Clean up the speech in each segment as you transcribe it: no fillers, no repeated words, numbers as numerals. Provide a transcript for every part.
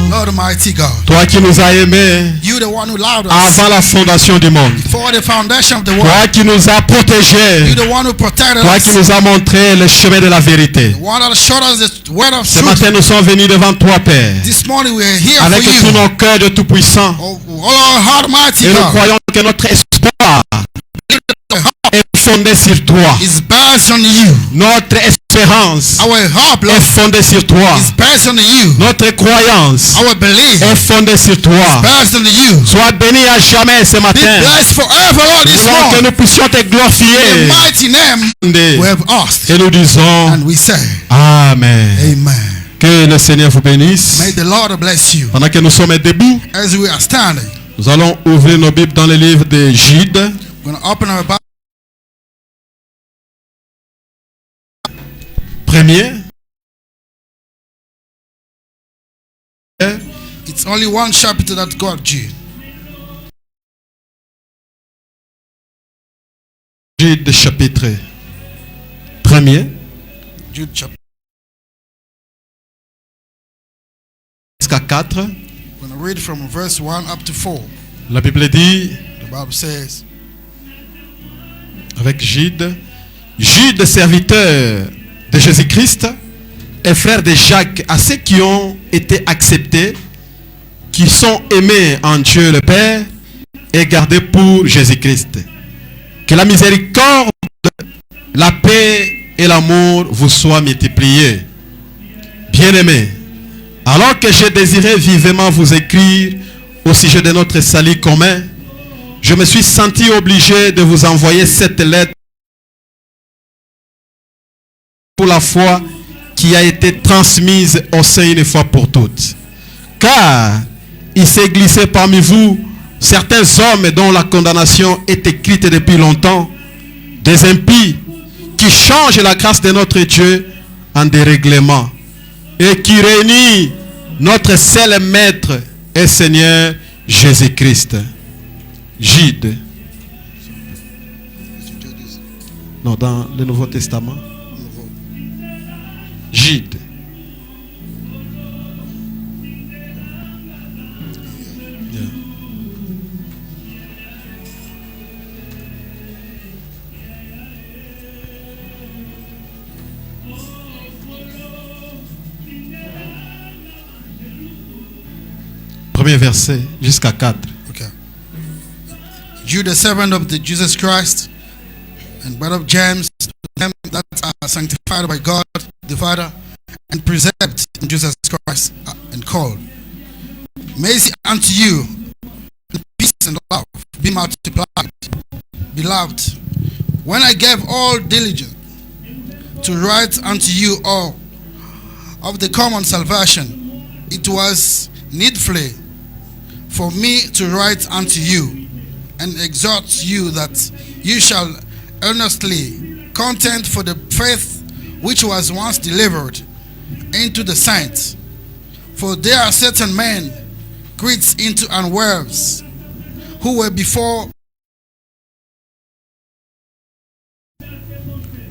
Lord Almighty God, toi qui nous as aimés you the one who loved us avant la fondation du monde, before the foundation of the toi world, qui nous as protégés, you the one who protected toi us, qui nous as montré le chemin de la vérité. the one that showed us the word of Ce truth. matin, nous sommes venus devant toi, Père, This morning we are here avec for tous you, nos cœurs de Tout-Puissant. oh Lord Almighty Et nous God, croyons que notre espoir est fondé sur toi. is based on you. Notre espérance Our hope, est Lord, fondée sur toi. is based on you. Notre croyance Our belief est fondée sur toi. based on you. Sois béni à jamais ce Be matin. blessed forever, Lord, Nous this voulons que morning. nous puissions te In the glorifier. mighty name we have asked, Et nous disons and we say, Amen. Amen. Que le Seigneur vous bénisse. May the Lord bless you. Pendant que nous sommes debout, As we are standing, nous allons ouvrir nos Bibles dans le livre de Jude. we're going to open our Bible. Premier. It's only one chapter that God Jude. Jude chapitre 1er Jude chapter. jusqu'à 4. We're going to read from verse 1 up to 4. La Bible dit, The Bible says, avec Jude, Jude, serviteur de Jésus-Christ et frère de Jacques, à ceux qui ont été acceptés, qui sont aimés en Dieu le Père et gardés pour Jésus-Christ. Que la miséricorde, la paix et l'amour vous soient multipliés. Bien-aimés, alors que je désirais vivement vous écrire au sujet de notre salut commun, je me suis senti obligé de vous envoyer cette lettre pour la foi qui a été transmise au sein une fois pour toutes. Car il s'est glissé parmi vous certains hommes dont la condamnation est écrite depuis longtemps, des impies qui changent la grâce de notre Dieu en dérèglement et qui réunit notre seul Maître et Seigneur Jésus-Christ. Jude. Non, dans le Nouveau Testament. Jude. Yeah. Premier verset jusqu'à 4. okay. Jude, the servant of the Jesus Christ, and brother of James, to them that are sanctified by God the Father, and preserved in Jesus Christ, and called. Mercy unto you, and peace and love be multiplied. Beloved, when I gave all diligence to write unto you all of the common salvation, it was needful for me to write unto you and exhort you that you shall earnestly contend for the faith which was once delivered into the saints. For there are certain men crept into unawares, who were before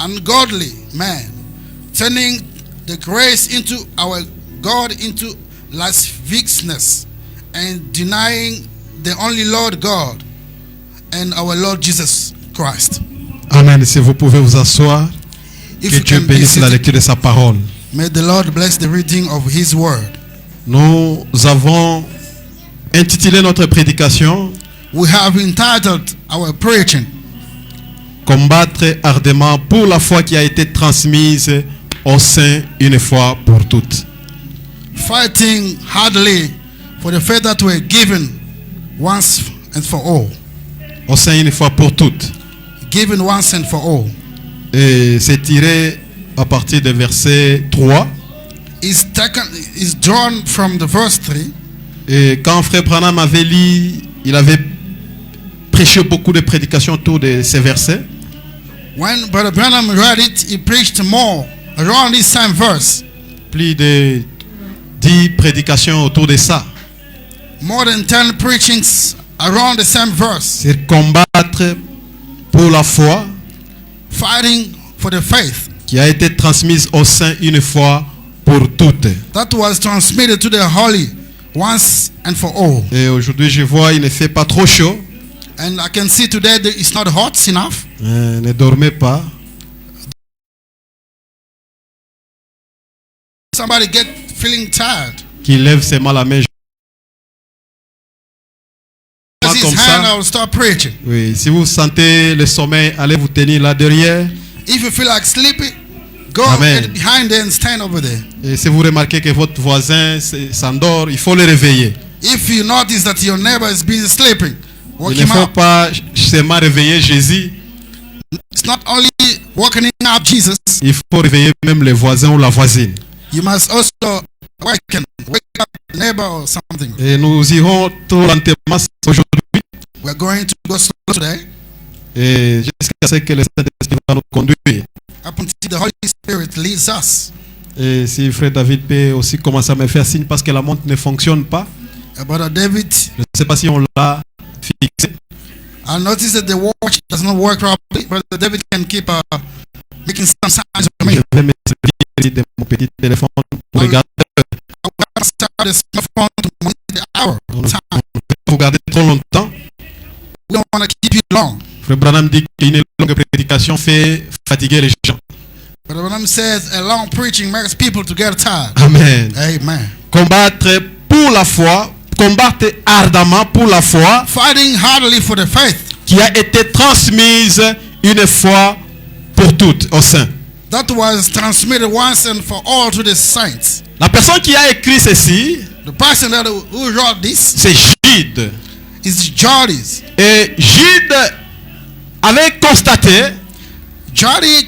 ungodly men, turning the grace into our God into lasciviousness, and denying the only Lord God and our Lord Jesus Christ. Amen. Si vous pouvez vous asseoir, If que you Dieu can be bénisse la seated, lecture de sa parole. May the Lord bless the reading of His word. Nous avons intitulé notre prédication We have entitled our preaching, Combattre ardemment pour la foi qui a été transmise aux saints une fois pour toutes. Fighting hardly for the faith that were given once and for all. Aux saints une fois pour toutes. Given once and for all. Et c'est tiré à partir du verset 3. Is drawn from the verse 3. Et quand Frère Branham avait lu, il avait prêché beaucoup de prédications autour de ces versets. When Brother Branham read it, he preached more around this same verse. Plus de 10 prédications autour de ça. More than 10 preachings around the same verse. C'est combattre pour la foi Fighting for the faith qui a été transmise aux saints une fois pour toutes. that was transmitted to the holy once and for all. Et aujourd'hui, je vois, il ne fait pas trop chaud. And I can see today that it's not hot enough. Ne dormez pas. Somebody get feeling tired. Qui lève ses mains à la main. Raise Comme his ça. hand, I will start preaching. Oui, si vous sentez le sommeil, allez vous tenir là derrière. If you feel like sleepy, go Amen. get behind there and stand over there. Et si vous remarquez que votre voisin s'endort, il faut le réveiller. If you notice that your neighbor is busy sleeping, wake Il ne him faut up. pas seulement réveiller Jésus, It's not only waking up Jesus, il faut réveiller même les voisins ou la voisine. you must also wake up the neighbor or something. Et nous irons trop lentement aujourd'hui. We're going to go slow today Et jusqu'à ce que le Saint-Esprit va nous conduire. up until the Holy Spirit leads us. Et si Frère David peut aussi commencer à me faire signe parce que la montre ne fonctionne pas. Brother David, Je ne sais pas si on l'a fixé. I noticed that the watch does not work properly. Brother David can keep making some signs for me. Je vais me servir de mon petit téléphone pour regarder. I will start the smartphone to monitor the hour. Time. Vous regardez trop longtemps. We don't want to keep you long. Frère Branham dit qu'une longue prédication fait fatiguer les gens. But Branham says a long preaching makes people to get tired. Amen. Amen. Combattre pour la foi, combattre ardemment pour la foi Fighting hardly for the faith qui a été transmise une fois pour toutes aux saints. that was transmitted once and for all to the saints. La personne qui a écrit ceci, The person who wrote this c'est Jude. is Jody. Et Jude avait constaté Jody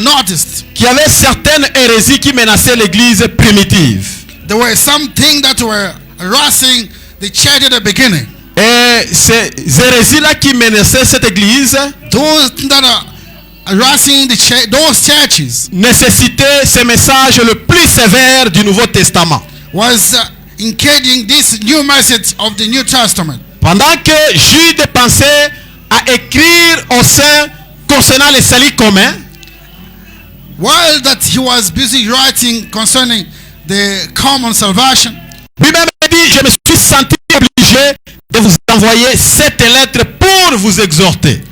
noticed qu'il y avait certaines hérésies qui menaçaient l'église primitive. there were some things that were harassing the church at the beginning. Et ces hérésies-là qui menaçaient cette église Those that are harassing the church, those churches, nécessitaient ce message le plus sévère du Nouveau Testament. was engaging this new message of the New Testament. Pendant que Jude pensait à écrire aux saints concernant les saluts communs, While that he was busy writing concerning the common salvation, lui-même dit, je me suis senti obligé de vous envoyer cette lettre pour vous exhorter.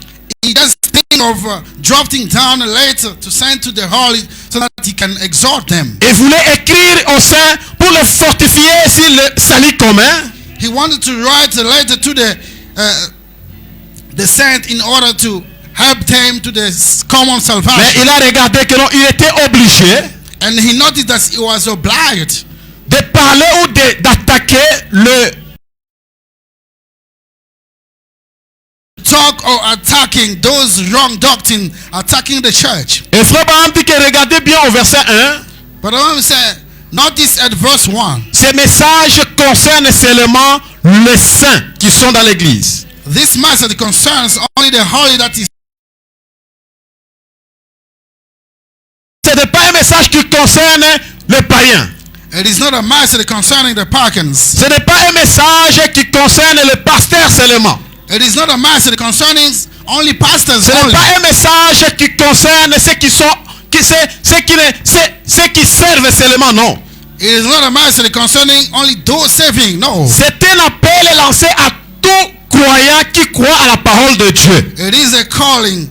he just think of dropping down a letter to send to the holy so that he can exhort them. Et voulait écrire aux saints pour les fortifier sur le salut commun. He wanted to write a letter to the saint in order to help them to the common Mais salvation. il a regardé que non, il était obligé And he noticed that he was obliged de parler ou d'attaquer le talk or attacking those wrong doctrine, attacking the church. Et Frère Branham dit que regardez bien au verset 1. But I said, notice at verse 1, Ces messages concernent seulement les saints qui sont dans l'église. this message concerns only the holy that is. Ce n'est pas un message qui concerne les païens. It is not a message concerning the pagans. Ce n'est pas un message qui concerne les pasteurs seulement. It is not a message concerning only pastors Ce n'est only. pas un message qui concerne ceux qui sont ceux qui servent seulement, non. It is not a message concerning only those saving. No. C'est un appel lancé à tout croyant qui croit à la parole de Dieu. It is a calling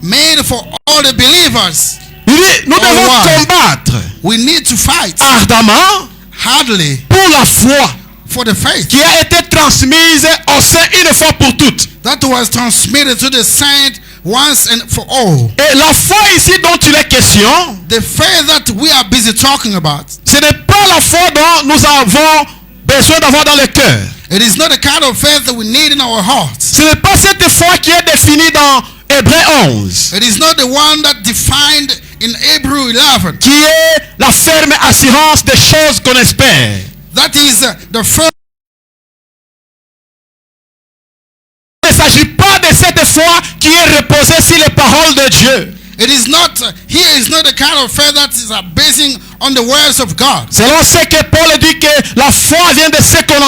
made for all the believers. Il dit, nous devons wow. combattre We need to fight ardemment hardly pour la foi for the faith qui a été transmise au sein une fois pour toutes. that was transmitted to the saint once and for all. Et la foi ici dont il est question, The faith that we are busy talking about, ce n'est pas la foi dont nous avons besoin d'avoir dans le cœur. it is not the kind of faith that we need in our hearts. Ce n'est pas cette foi qui est définie dans Hébreux 11, It is not the one that defined in Hebrew 11. qui est la ferme assurance des choses qu'on espère. That is the first. Il ne s'agit pas de cette foi qui est reposée sur les paroles de Dieu. It is not, here is not the kind of faith that is basing on the words of God. Selon ce que Paul dit que la foi vient de ce qu'on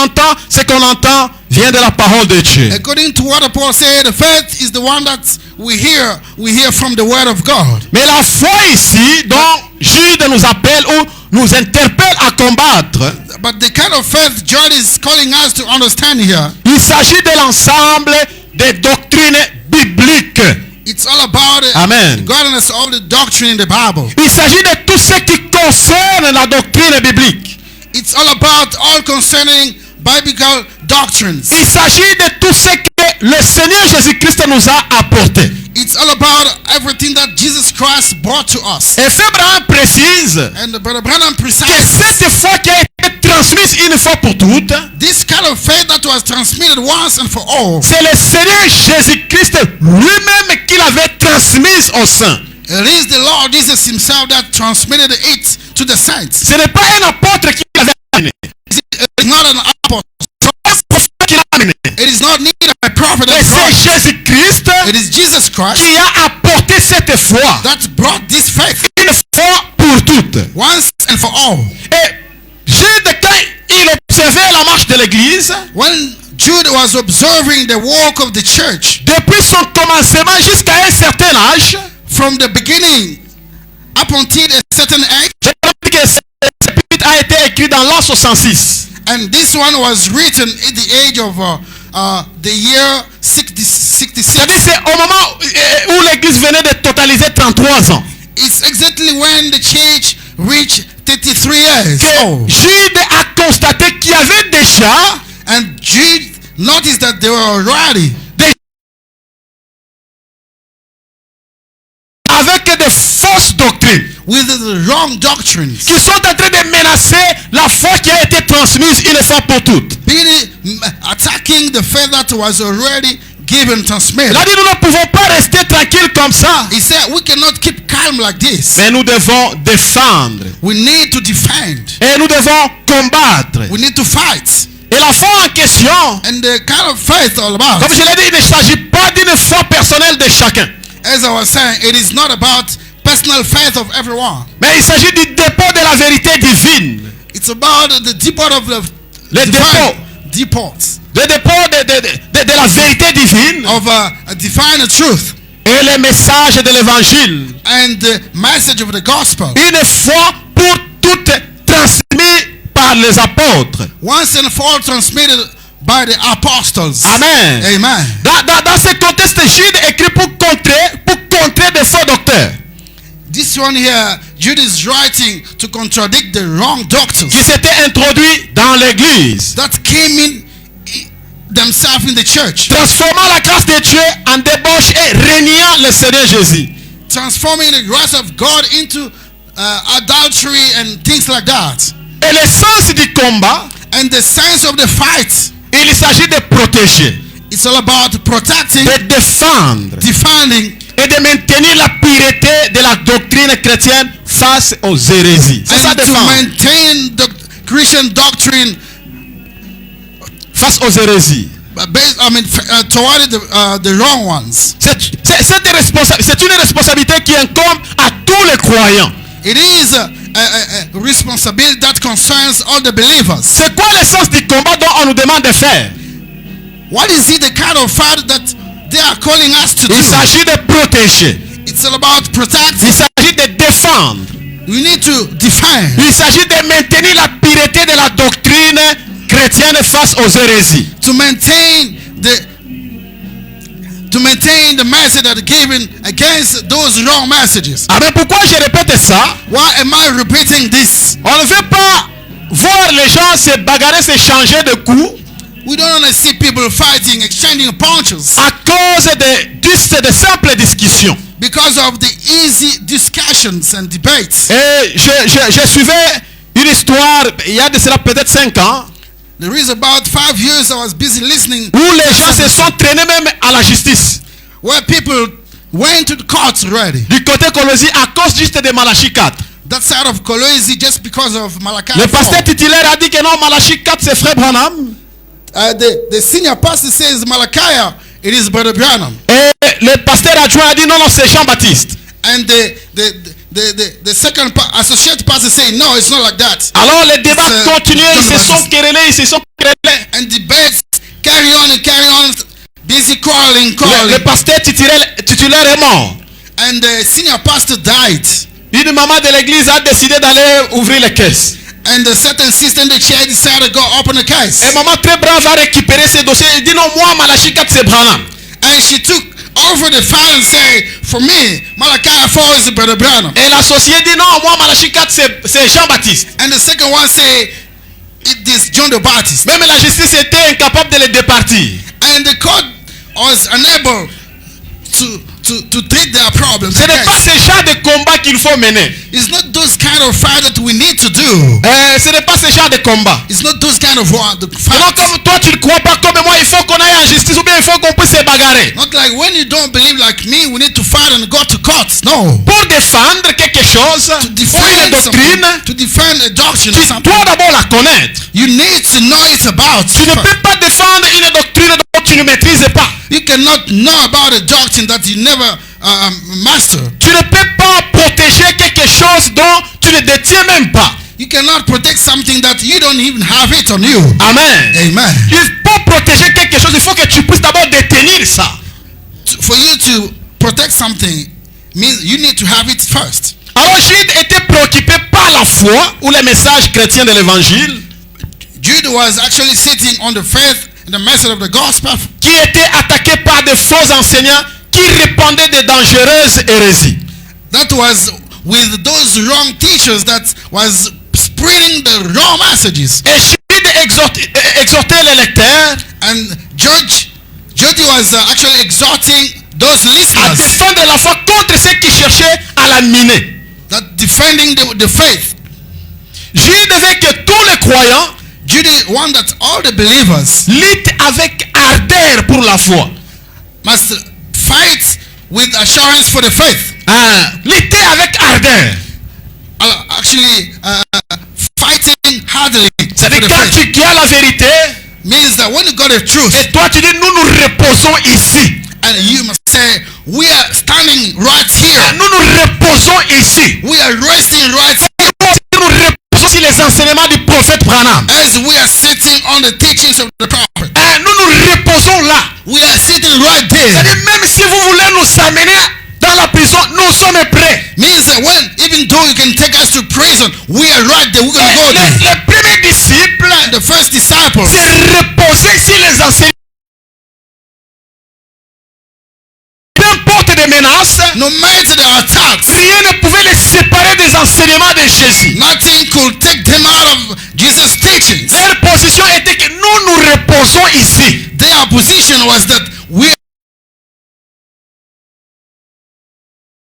entend vient de la parole de Dieu. According to what Paul said, the faith is the one that we hear from the word of God. Mais la foi ici, dont Jude nous appelle ou nous interpelle à combattre, But the kind of faith John is calling us to understand here, il s'agit de l'ensemble des doctrines bibliques. it's all about Amen. godliness, all the doctrine in the Bible. Il s'agit de tout ce qui concerne la doctrine biblique. It's all about all concerning biblical doctrines. Il s'agit de tout ce que le Seigneur Jésus-Christ nous a apporté. It's all about everything that Jesus Christ brought to us. Et Frère Branham précise And Brother Branham que precises cette foi qui a été transmise une fois pour toutes, this kind of faith that was transmitted once and for all. c'est le Seigneur Jésus-Christ lui-même qui l'avait transmise aux saints. It is the Lord Jesus himself that transmitted it to the saints. Ce n'est pas un apôtre qui l'avait amené. It's not an apostle. C'est un prophète qui l'a amené. It is not needed by prophet. Et c'est Jésus-Christ It is Jesus Christ qui a apporté cette foi that brought this faith une fois pour toutes. once and for all. Et Jude, quand il observait la marche de l'église, When Jude was observing the walk of the church depuis son commencement jusqu'à un certain âge, from the beginning up until a certain age, j'ai dit que ce chapitre a été écrit dans l'an 66. and this one was written at the age of the year 66. C'est-à-dire c'est au moment où l'église venait de totaliser 33 ans. It's exactly when the church reached 33 years Que old. Jude a constaté qu'il y avait déjà And Jude noticed that they were already avec des fausses doctrines with the wrong doctrines, qui sont en train de menacer la foi qui a été transmise une fois pour toutes. attacking the faith that was already given, transmitted. Il a dit nous ne pouvons pas rester tranquilles comme ça. He said we cannot keep calm like this. Mais nous devons défendre. We need to defend. Et nous devons combattre. We need to fight. Et la foi en question, And the kind of faith all about, comme je l'ai dit, il ne s'agit pas d'une foi personnelle de chacun. as I was saying, it is not about personal faith of everyone. Mais il s'agit du dépôt de la vérité divine. It's about the depot of the Le dépôt. depots Le dépôt de la vérité divine of a divine truth et le message de l'évangile. and the message of the gospel. Une foi pour toutes transmise par les apôtres. Once and for all transmitted by the apostles. Amen. Amen. Dans ce contexte, Jude écrit pour contrer des faux docteurs This one here, Jude is writing to contradict the wrong doctors qui s'étaient introduits dans l'église, that came in themselves in the church, transformant la grâce de Dieu en débauche et reniant le Seigneur Jésus. transforming the grace of God into adultery and things like that. Et le sens du combat, And the sense of the fight, il s'agit de protéger, it's all about protecting, de défendre defending, et de maintenir la pureté de la doctrine chrétienne face aux hérésies. C'est ça and to défendre. maintain the Christian doctrine Face aux hérésies. toward the wrong ones. C'est une responsabilité qui incombe à tous les croyants. It is a responsibility that concerns all the believers. C'est quoi l'essence du combat dont on nous demande de faire? What is it the kind of fight that they are calling us to do? Il s'agit de protéger. It's all about Il protecting. s'agit de défendre. We need to defend. Il s'agit de maintenir la pureté de la doctrine chrétienne face aux hérésies. To maintain to maintain the message that given against those wrong messages. Ah ben pourquoi je répète ça? Why am I repeating this? On ne veut pas voir les gens se bagarrer, se changer de coups We don't want to see people fighting, exchanging punches à cause de simples discussions. because of the easy discussions and debates. Et je suivais une histoire, il y a de cela peut-être 5 ans, There is about 5 years I was busy listening où les gens se sont traînés même à la justice. where people went to the courts already. Du côté Colosie, à cause juste de Malachie 4. That side of Kolwezi just because of Malachi Le 4. pasteur titulaire a dit que non, Malachie 4 c'est Frère Branham. The senior pastor says Malachi, it is Brother Branham. Et le pasteur adjoint a dit non, non, c'est Jean-Baptiste. And the second associate pastor say no, it's not like that. Alors les débats C'est continuaient, ils se sont Jean-Baptiste. querellés, ils se sont querellés. And debates carry on, busy quarreling. Le pasteur titulaire est mort. And the senior pastor died. Une maman de l'église a décidé d'aller ouvrir les caisses. And the certain sister in the chair decided to go open the case. Et maman très brave a récupéré ses dossiers. Elle dit non, moi, Malachie 4 c'est Branham. And she took over the file and say, for me, Malachi 4 is Brother Branham. Et l'associé dit non, moi, Malachie 4 c'est Jean-Baptiste. And the second one say, it is John the Baptist. Même la justice était incapable de les départir. And the court was unable to treat their problems. Ce n'est pas ce genre de combat qu'il faut mener. It's not those kind of fight that we need to do. Ce n'est pas ce genre de combat. It's not those kind of Non, fight. comme toi tu ne crois pas comme moi, il faut qu'on aille en justice ou bien il faut qu'on puisse se bagarrer. Not like when you don't believe like me, we need to fight and go to courts. No. Pour défendre quelque chose, To ou une defend doctrine, something, to defend a doctrine or tu something, dois d'abord la connaître. you need to know it about. Tu ne peux pas défendre une doctrine dont tu ne maîtrises pas. You cannot know about a doctrine that you never master. Tu ne peux pas protéger quelque chose dont tu ne détiens même pas. You cannot protect something that you don't even have it on you. Amen. Amen. Pour protéger quelque chose, il faut que tu puisses d'abord détenir ça. For you to protect something means you need to have it first. Alors Jude était préoccupé par la foi ou les messages chrétiens de l'évangile Jude was actually sitting on the faith and the message of the gospel qui étaient attaqués par de faux enseignants qui répandaient de dangereuses hérésies. that was with those wrong teachers that was spreading the wrong messages. Et Jude exhortait les lecteurs And Jude was actually exhorting those à listeners défendre la foi contre ceux qui cherchaient à la miner. that defending the faith. Jude veut que tous les croyants Jude want that all the believers luttent avec ardeur pour la foi. must fight with assurance for the faith. Lutter avec ardeur. Actually, fighting hardly for C'est-à-dire the quand faith tu as la vérité means that when you got the truth, et toi tu dis nous nous reposons ici. and you must say, we are standing right here. Nous nous reposons ici. We are resting right here Nous reposons sur les enseignements du prophète Branham. as we are sitting on the teachings of the prophet. Nous nous reposons là. We are sitting right there. C'est-à-dire même si vous voulez nous amener dans la prison, nous sommes prêts. Means that even though you can take us to prison, we are right there. We're going to go there. Les premiers disciples The first disciples, se reposaient sur les enseignements. Peu importe les menaces, no matter the attacks, rien ne pouvait les séparer des enseignements de Jésus. nothing could take them out of Jesus' teachings. Leur position était que nous nous reposons ici. Their position was that we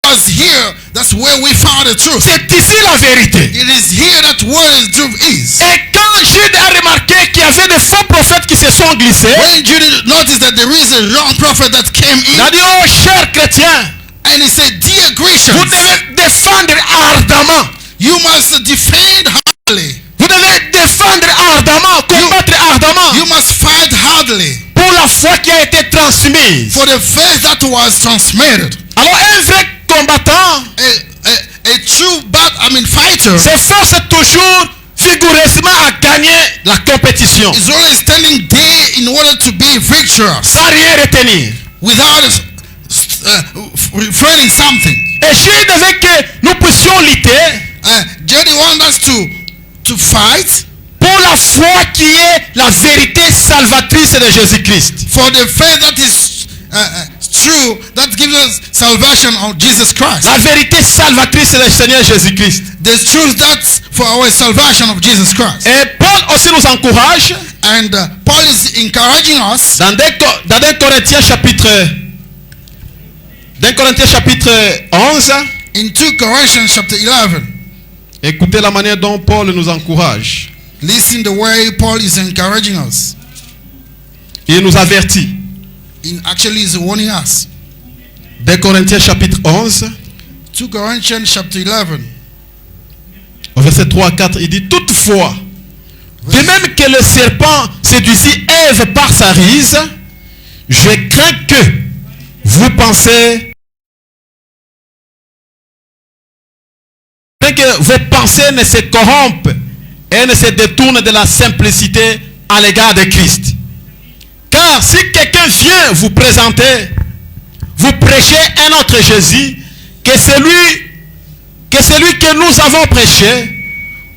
was here. That's where we found the truth. C'est ici la vérité. It is here that where the truth is. Et quand Jude a remarqué qu'il y avait des faux prophètes qui se sont glissés, When Jude noticed that there is a wrong prophet that came il a in, dit, oh chers chrétiens, and he said, dear vous Christians, devez défendre ardemment. you must defend hardly. Vous devez défendre ardemment, combattre ardemment You must fight hardly pour la foi qui a été transmise. for the faith that was transmitted. Alors un vrai combattant A true fighter s'efforce toujours vigoureusement à gagner la compétition is always standing there in order to be victorious sans rien retenir. without refraining something. Et Jude veut que nous puissions lutter Jude wants us to fight pour la foi qui est la vérité salvatrice de Jésus-Christ. for the faith that is true that gives us salvation of Jesus Christ. La vérité salvatrice du Seigneur Jésus-Christ. The truth that's for our salvation of Jesus Christ. Et Paul aussi nous encourage And Paul is encouraging us dans 2 Corinthiens chapitre 11. in 2 Corinthians chapter 11. Écoutez la manière dont Paul nous encourage. Listen the way Paul is encouraging us. Il nous avertit. In actually is warning us. 2 Corinthiens chapitre 11, 2 Corinthians chapter 11. au verset 3 à 4, il dit: toutefois, de même que le serpent séduisit Ève par sa ruse, je crains que vous pensez que vos pensées ne se corrompent et ne se détournent de la simplicité à l'égard de Christ. Car si quelqu'un vient vous présenter, vous prêchez un autre Jésus que celui que nous avons prêché,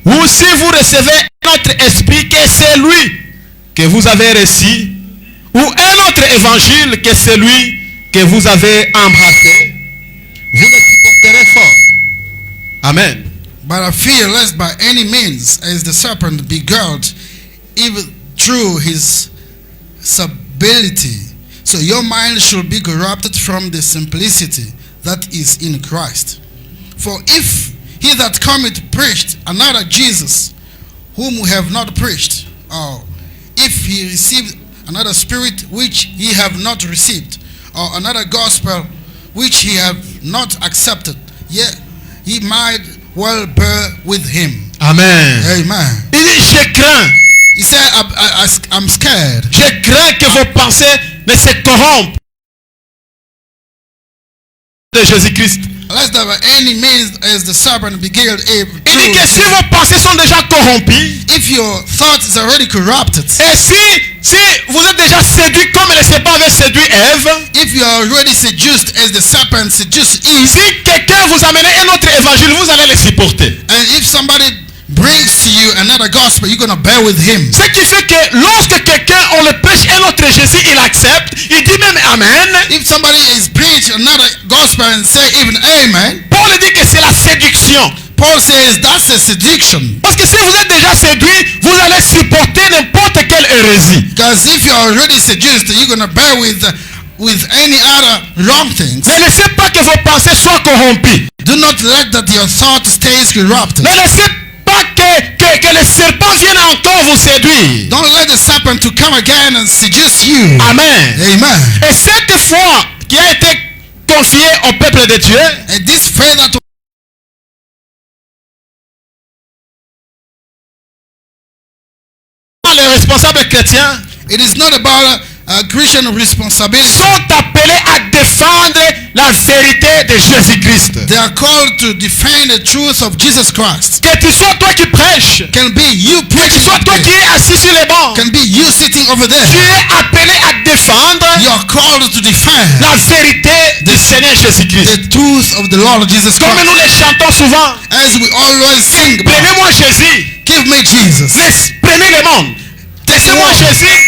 ou si vous recevez un autre esprit que celui que vous avez reçu, ou un autre évangile que celui que vous avez embrassé, vous le supporterez fort. Amen. But I fear lest by any means, as the serpent beguiled even through his subtlety, so your mind should be corrupted from the simplicity that is in Christ. For if he that cometh preached another Jesus, whom we have not preached, or if he received another spirit which ye have not received, or another gospel which ye have not accepted, yet ye might well bear with him. Amen. Amen. Il dit: je crains. He said, I'm scared. Je crains que vos pensées ne se corrompent de Jésus-Christ. Lest that by any means, as the serpent beguiled Eve, Il dit que si vos pensées sont déjà corrompues, if your thought is already corrupted, et si vous êtes déjà séduit comme le serpent avait séduit Ève, if you are already seduced as the serpent seduced Eve, si quelqu'un vous amène un autre évangile, vous allez le supporter. and if somebody brings to you another gospel, you're going to bear with him. Ce qui fait que lorsque quelqu'un, on le prêche un autre Jésus, il accepte, il dit même Amen. If somebody is preached another gospel and say even amen, Paul dit que c'est la séduction. Paul says that's a seduction. Parce que si vous êtes déjà séduit, vous allez supporter n'importe quelle hérésie. Because if you are already seduced, you're going to bear with any other wrong things. Ne laissez pas que vos pensées soient corrompues. Do not let that your thought stays corrupted. Ne laissez pas que le serpent vienne encore vous séduire. Don't let the serpent to come again and seduce you. Amen. Amen. Et cette foi qui a été confiée au peuple de Dieu, And this faith that les responsables chrétiens it is not about Christian responsibility. sont appelés à défendre la vérité de Jésus-Christ. They are called to defend the truth of Jesus Christ. Que tu sois toi qui prêches, Can be you que tu preaching sois toi qui today. es assis sur les bancs, Can be you sitting over tu there. es appelé à défendre You are called to defend la vérité du Seigneur Jésus-Christ. the truth of the Lord Jesus Comme nous Christ. les chantons souvent, As we always sing, about, prenez-moi Jésus, give me Jesus. prenez le monde. Laissez-moi Jésus,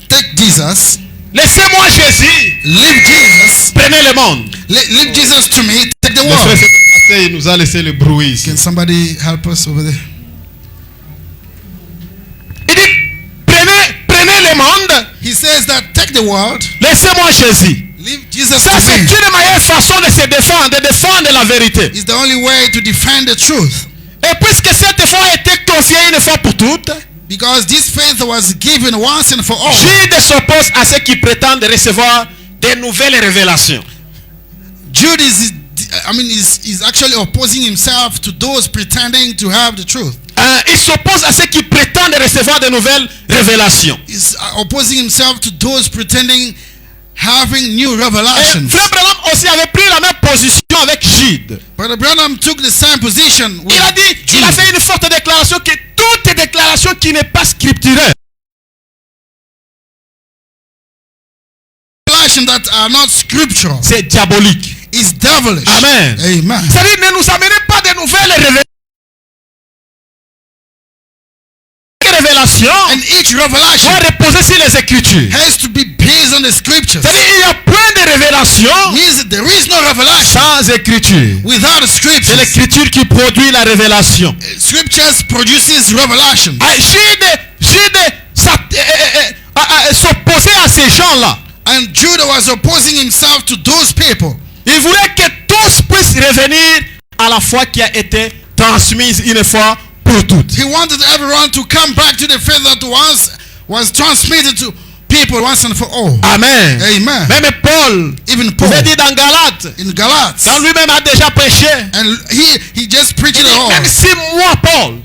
Take Jesus. laissez-moi Jésus, Leave Jesus. prenez le monde. Leave Jesus to me. Take the Le frère world. il nous a laissé le bruit ici. Can somebody help us over there? Il dit, prenez le monde, He says that take the world. laissez-moi Jésus. Leave Jesus Ça, to c'est me. une meilleure façon de se défendre, de défendre la vérité. It's the only way to defend the truth. Et puisque cette foi a été confiée une fois pour toutes, Because this faith was given once and for all. Jude s'oppose à ceux qui prétendent recevoir de nouvelles révélations. Jude is actually opposing himself to those pretending to have the truth. Il s'oppose à ceux qui prétendent recevoir de nouvelles révélations. He's opposing himself to those pretending having new Et revelations. Frère Branham aussi avait pris la même position avec Jude. Brother Branham took the same position with Il a dit, il Jude. a fait une forte déclaration que toute déclaration qui n'est pas scripturaire Revelation that are not scriptural c'est diabolique. is devilish. Amen. Amen. C'est-à-dire, ne nous amenez pas de nouvelles révélations. And each revelation Doit reposer sur les Écritures. has to be built based on the scriptures. C'est-à-dire il y a point de révélation Means that there is no revelation sans écriture. without C'est scriptures. l'écriture qui produit la révélation. Scriptures produces revelation. Jude s'opposait à ces gens-là. And Judah was opposing himself to those people. Il voulait que tous puissent revenir à la foi qui a été transmise une fois pour toutes. He wanted everyone to come back to the faith that was transmitted to people once and for all. Amen. Amen. Même Paul, Even vous Paul avez dit dans Galates, in Galates, quand lui-même a déjà prêché, and he just preached il it dit, all. même si moi, Paul,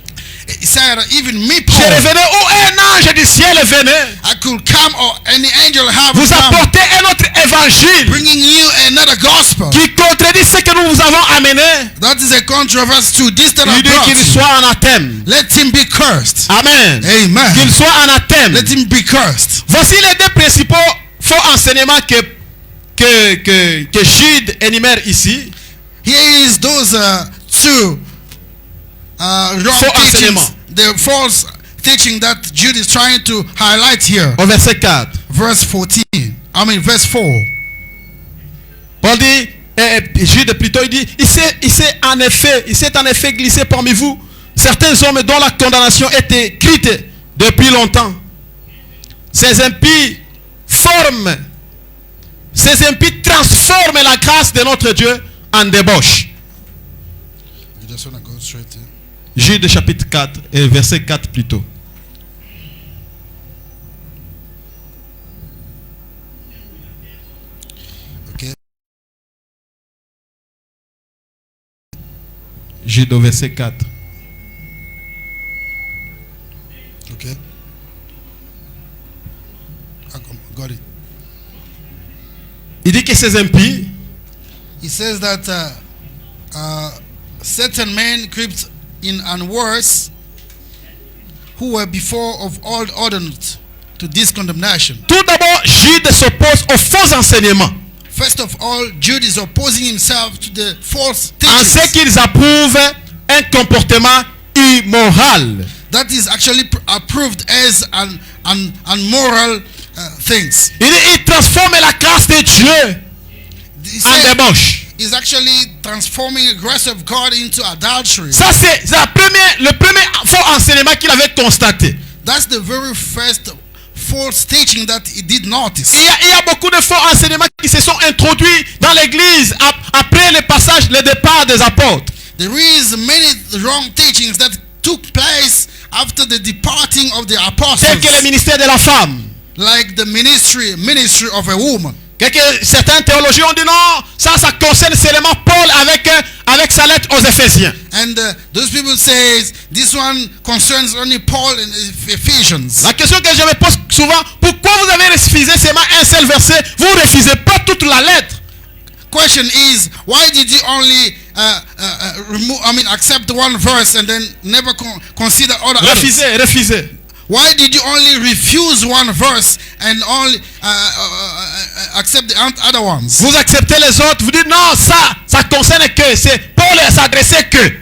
He said, even me, je Paul, revenais ou un ange du ciel venait, I could come or any angel have vous come, apporter un autre évangile bringing you another gospel. qui contredit ce que nous vous avons amené. That is a controversy to this that I Il dit qu'il brought. soit anathème. Let him be cursed. Amen. Amen. Qu'il soit anathème. Let him be cursed. Voici les deux principaux faux enseignements que Jude énumère ici. Here is those two wrong Faux teachings, enseignement. the false teaching that Jude is trying to highlight here. Au verset 4. Verse verse 4. Paul dit, Jude plutôt, il dit, il s'est en effet glissé parmi vous certains hommes dont la condamnation est écrite depuis longtemps. Ces impies transforment la grâce de notre Dieu en débauche. You just want to go straight to Jude chapitre 4 et verset 4 plutôt. okay. Jude au verset 4. Okay. Got it. Il dit que ces impies He says that certain men crept in unworse who were before of old ordinance to this condemnation. tout d'abord, Jude s'oppose aux faux enseignements First of all, Jude is opposing himself to the false en ce teachings. qu'ils approuvent un comportement immoral. That is actually approved as an unmoral things. Il transforme la grâce de Dieu He en said débauche. is actually transforming the grace of God into adultery. Ça, c'est le premier faux enseignement qu'il avait constaté. That's the very first false teaching that he did notice. Il y a beaucoup de faux enseignements qui se sont introduits dans l'église après le départ des apôtres. There is many wrong teachings that took place after the departing of the Tel apostles, que le ministère de la femme. like the ministry of a woman. Certains théologiens ont dit non, ça concerne seulement Paul avec sa lettre aux Éphésiens. And those people say this one concerns only Paul and Ephesians. La question que je me pose souvent, pourquoi vous avez refusé seulement un seul verset, vous ne refusez pas toute la lettre? Question is, why did you only accept one verse and then never consider other others? Refusez. Why did you only refuse one verse and only accept the other ones? Vous acceptez les autres, vous dites non, ça concerne que, c'est Paul s'adressait que.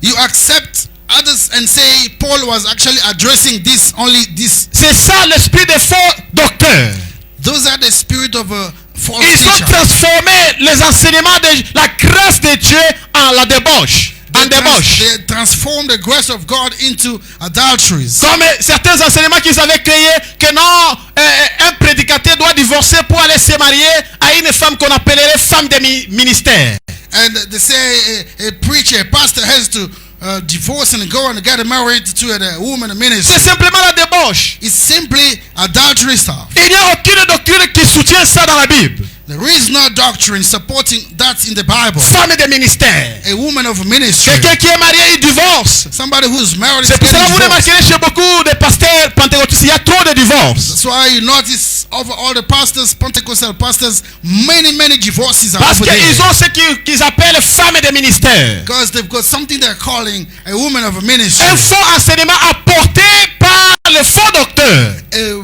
You accept others and say Paul was actually addressing only this. C'est ça l'esprit des faux docteurs. Those are the spirit of a false Ils ont teacher. transformé les enseignements de la grâce de Dieu en la débauche. They transform the grace of God into adulteries. Comme certains enseignements qu'ils avaient créés, que non, un prédicateur doit divorcer pour aller se marier à une femme qu'on appellerait femme de ministère. And they say a preacher, a pastor has to divorce and go and get married to a woman ministry. C'est simplement la débauche. It's simply adultery stuff. Il n'y a aucune doctrine qui soutient ça dans la Bible. There is no doctrine supporting that in the Bible. Femme de ministère. A woman of ministry. Quelqu'un qui est marié, il divorce. Somebody who's married. C'est pour cela que vous remarquerez chez beaucoup de pasteurs pentecôtistes, il y a trop de divorces. That's why you notice over all the pastors, Pentecostal pastors, many divorces are Parce over there. qu'ils ont ce qu'ils appellent femme de ministère. Because they've got something they're calling a woman of ministry. Un faux enseignement apporté par le faux docteur.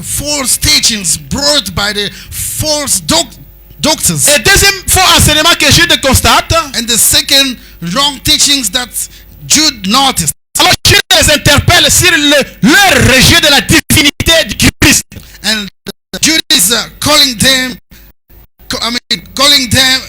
False teachings brought by the false doctors. Et deuxième faux enseignement que Jude constate. And the second wrong teachings that Jude noticed. Alors Jude les interpelle sur leur rejet de la divinité du Christ. And Jude is calling them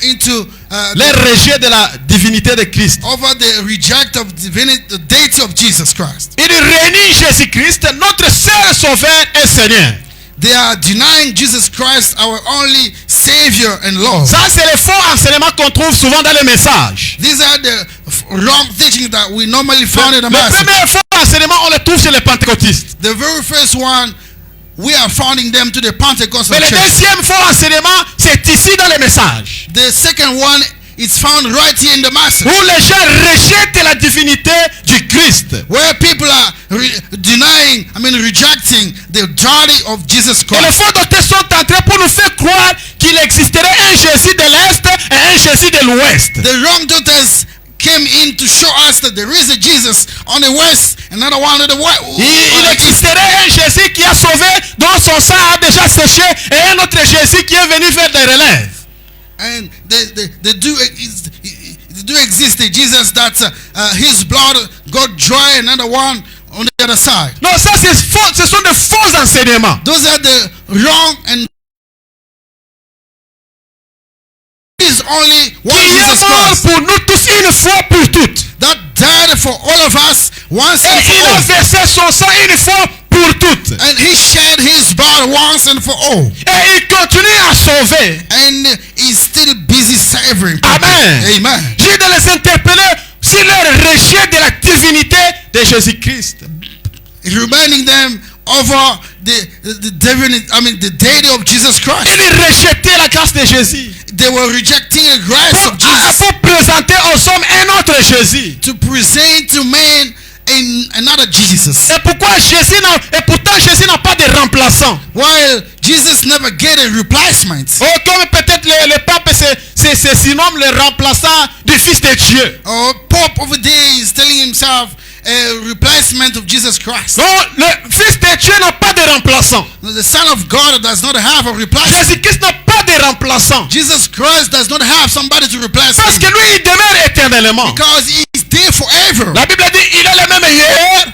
into les rejets de la divinité de Christ. over the reject of divinity, the deity of Jesus Christ. Il réunit Jésus-Christ, notre seul sauveur et Seigneur. They are denying Jesus Christ, our only Savior and Lord. Ça, c'est les faux enseignements qu'on trouve souvent dans les messages. These are the wrong teachings that we normally find in the Le message. premier faux enseignement, on le trouve chez les pentecôtistes. The very first one, we are finding them to the Pentecostal Mais le church. deuxième faux enseignement, c'est ici dans les messages. The second one is found right here in the message, Où les gens rejettent la divinité du Christ. where people are rejecting the deity of Jesus Et les Christ. faux docteurs sont entrés pour nous faire croire qu'il existerait un Jésus de l'Est et un Jésus de l'Ouest. The wrong doctors came in to show us that there is a Jesus on the west, another one on the Il existerait un Jésus qui a sauvé, dont son sang a déjà séché, et un autre Jésus qui est venu faire des relèves. And they do exist a Jesus that his blood got dry, another one on the other side. Non, ça c'est faux, ce sont de faux enseignements. Those are the wrong and is only one Qui Jesus est mort Christ pour nous tous une fois pour toutes. that died for all of us once Et and il a for all. versé son sang une fois pour toutes. And he shed his blood once and for all. Et il continue à sauver. And he's still busy saving people. Amen. Amen. J'ai de les interpeller sur leur rejet de la divinité de Jésus-Christ. Reminding them over the deity of Jesus Christ. Ils rejetaient la grâce de Jésus. They were rejecting the grace of Jesus Pour présenter aux hommes un autre Jésus. to present to man another Jesus. Et pourquoi Jésus n'a, et pourtant Jésus n'a pas de remplaçant. While Jesus never get a replacement. Oh, comme peut-être le pape c'est sinon le remplaçant du Fils de Dieu. Pope over there is telling himself a replacement of Jesus Christ. Non, le Fils de Dieu n'a pas de remplaçant. The Son of God does not have a replacement. Jésus-Christ n'a pas de remplaçant. Jesus Christ does not have somebody to replace Parce him. que lui, il demeure éternellement. Because he is there forever. La Bible dit, il est le même hier,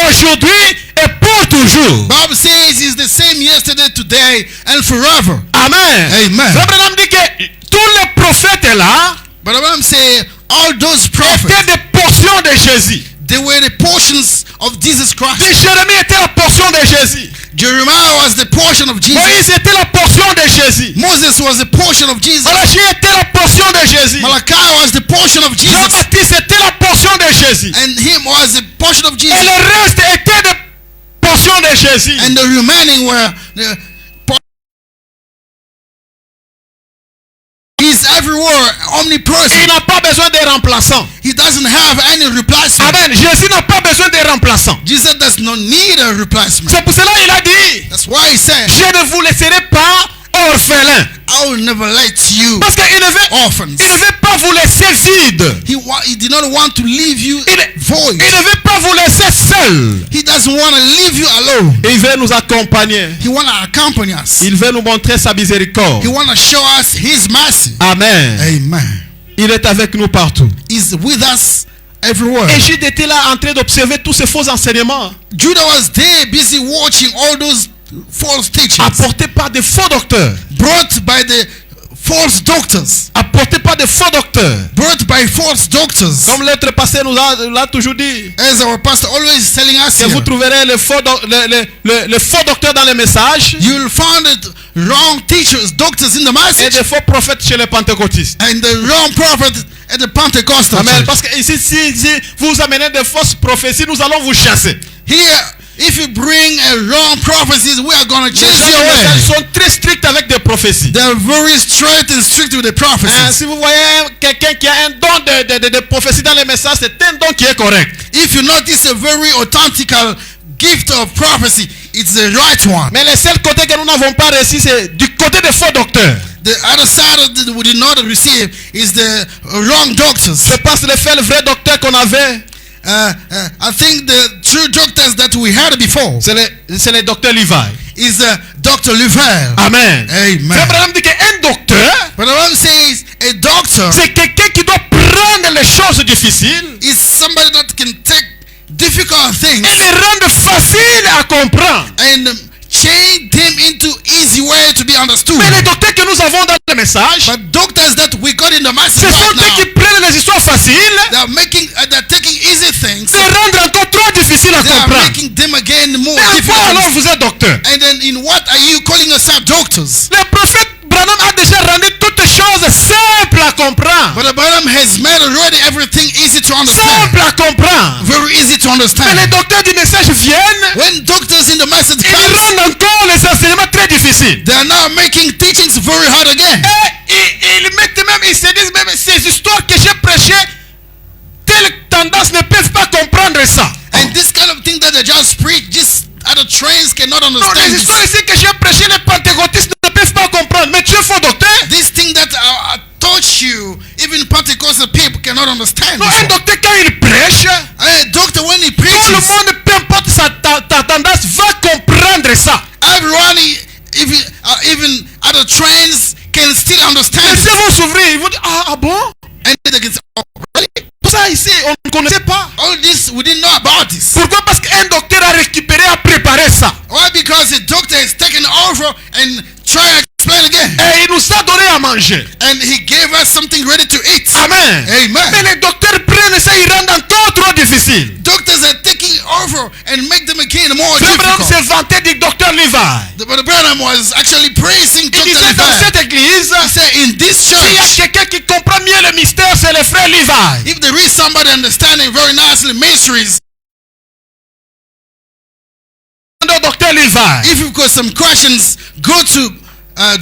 aujourd'hui et pour toujours. Bible says he's the same yesterday, today, and forever. Amen. Amen. Abraham dit que tous les prophètes là But Abraham say all those prophets, étaient des portions de Jésus. they were the portions of Jesus Christ. Jérémie était la portion de Jésus. Jeremiah was the portion of Jesus. Moïse était la portion de Jésus. Moses was the portion of Jesus. Malachie était la portion de Jésus. Malachi was the portion of Jesus. Jean-Baptiste était la portion de Jésus. And him was the portion of Et Jesus. le reste était des portions de Jésus. And the remaining were the He's everywhere, Il omnipresent. n'a pas besoin de remplaçants. He doesn't have any replacement. Amen. Jésus n'a pas besoin de remplaçants. Jesus does not need a replacement. C'est pour cela qu'il a dit, That's why he said, je ne vous laisserai pas orphelins. I will never let you Parce qu'il ne veut, orphans. il ne veut pas vous laisser vide. He did not want to leave you Il void. ne veut pas vous laisser seul. He doesn't want to leave you alone. Il veut nous accompagner. He want to accompany us. Il veut nous montrer sa miséricorde. He want to show us his mercy. Amen. Amen. Il est avec nous partout. He's with us everywhere. Et Jude était là en train d'observer tous ces faux enseignements Judah was there busy watching all those false teachings apportés par des faux docteurs. brought by the false doctors. Apportés par des faux docteurs. Brought by false doctors. Comme l'autre pasteur nous l'a toujours dit. As our pastor always telling us Que here, vous trouverez les faux docteurs dans les messages you will find it wrong teachers, doctors in the et message, des faux prophètes chez les pentecôtistes. and the wrong prophet at the Pentecostal Amen. church. Parce que ici, si vous amenez des fausses prophéties, nous allons vous chasser. Here, if you bring a wrong prophecies, we are going to Les chase gens you away. sont très stricts avec des prophéties. They're very straight and strict with the prophecies. Si vous voyez quelqu'un qui a un don de prophétie dans les messages, c'est un don qui est correct. If you notice a very authentical gift of prophecy, it's the right one. Mais le seul côté que nous n'avons pas reçu, c'est du côté des faux docteurs. The other side of that we did not receive is the wrong doctors. C'est parce que le vrai docteur qu'on avait, I think the true doctors that we had before c'est le docteur Levi. is Dr. Lever. Amen. Amen. Abraham dit qu'un docteur, But the Bible says a doctor c'est quelqu'un qui doit prendre les choses difficiles is somebody that can take difficult et things les rendre faciles à comprendre. and chained them into easy way to be understood. Mais les docteurs que nous avons dans le message, But doctors that we got in the message ce sont right eux qui now, prennent les histoires faciles, they're taking easy things. les rendre encore trop difficiles à They are comprendre. making them again more Mais à quoi alors difficult. vous êtes docteur? And then in what are you calling yourself doctors? Le prophète Branham a déjà rendu toutes choses simples à comprendre. But Abraham has made already everything easy to understand. Simple à comprendre. Very easy to Mais les understand. docteurs du message viennent, When doctors in the message ils come, rendent encore les enseignements très difficiles. they are now making teachings very hard again. Et ils mettent même, ils se disent même, ces histoires que j'ai prêchées, telle tendance ne peuvent pas comprendre ça. And this kind of thing that they just preach, just other trains cannot Non, les understand. histoires ici que j'ai prêchées, les pentecôtistes ne peuvent pas comprendre. Mais tu es faux docteur. This thing that I taught you, even Pentecostal people cannot understand. Non, this un one. docteur quand il prêche, A doctor, when he tout le preaches, monde, peu importe ta tendance, va comprendre ça. everyone, even other trains, can still Les understand. yeux vont s'ouvrir, ils vont dire, ah bon? And they can say, oh, really? Ça ici, on ne connaissait pas. All this, we didn't know about this. Pourquoi? Parce qu'un docteur a récupéré, a préparé ça. Why? Because the doctor has taken over and try to explain again. Et il nous a donné à manger. And he gave us something ready to eat. Amen. Mais Amen. les docteurs prennent ça, ils rendent encore trop difficile. Doctors are taking over and make them again more Frère Branham difficult. s'est vanté du docteur Levi. But Branham was actually praising Il Dr. disait dans Levi. cette église, He said, in this s'il y a church, quelqu'un qui comprend mieux le mystère, c'est le frère Levi. if there is somebody understanding very nicely mysteries, Le docteur Levi. if you've got some questions, go to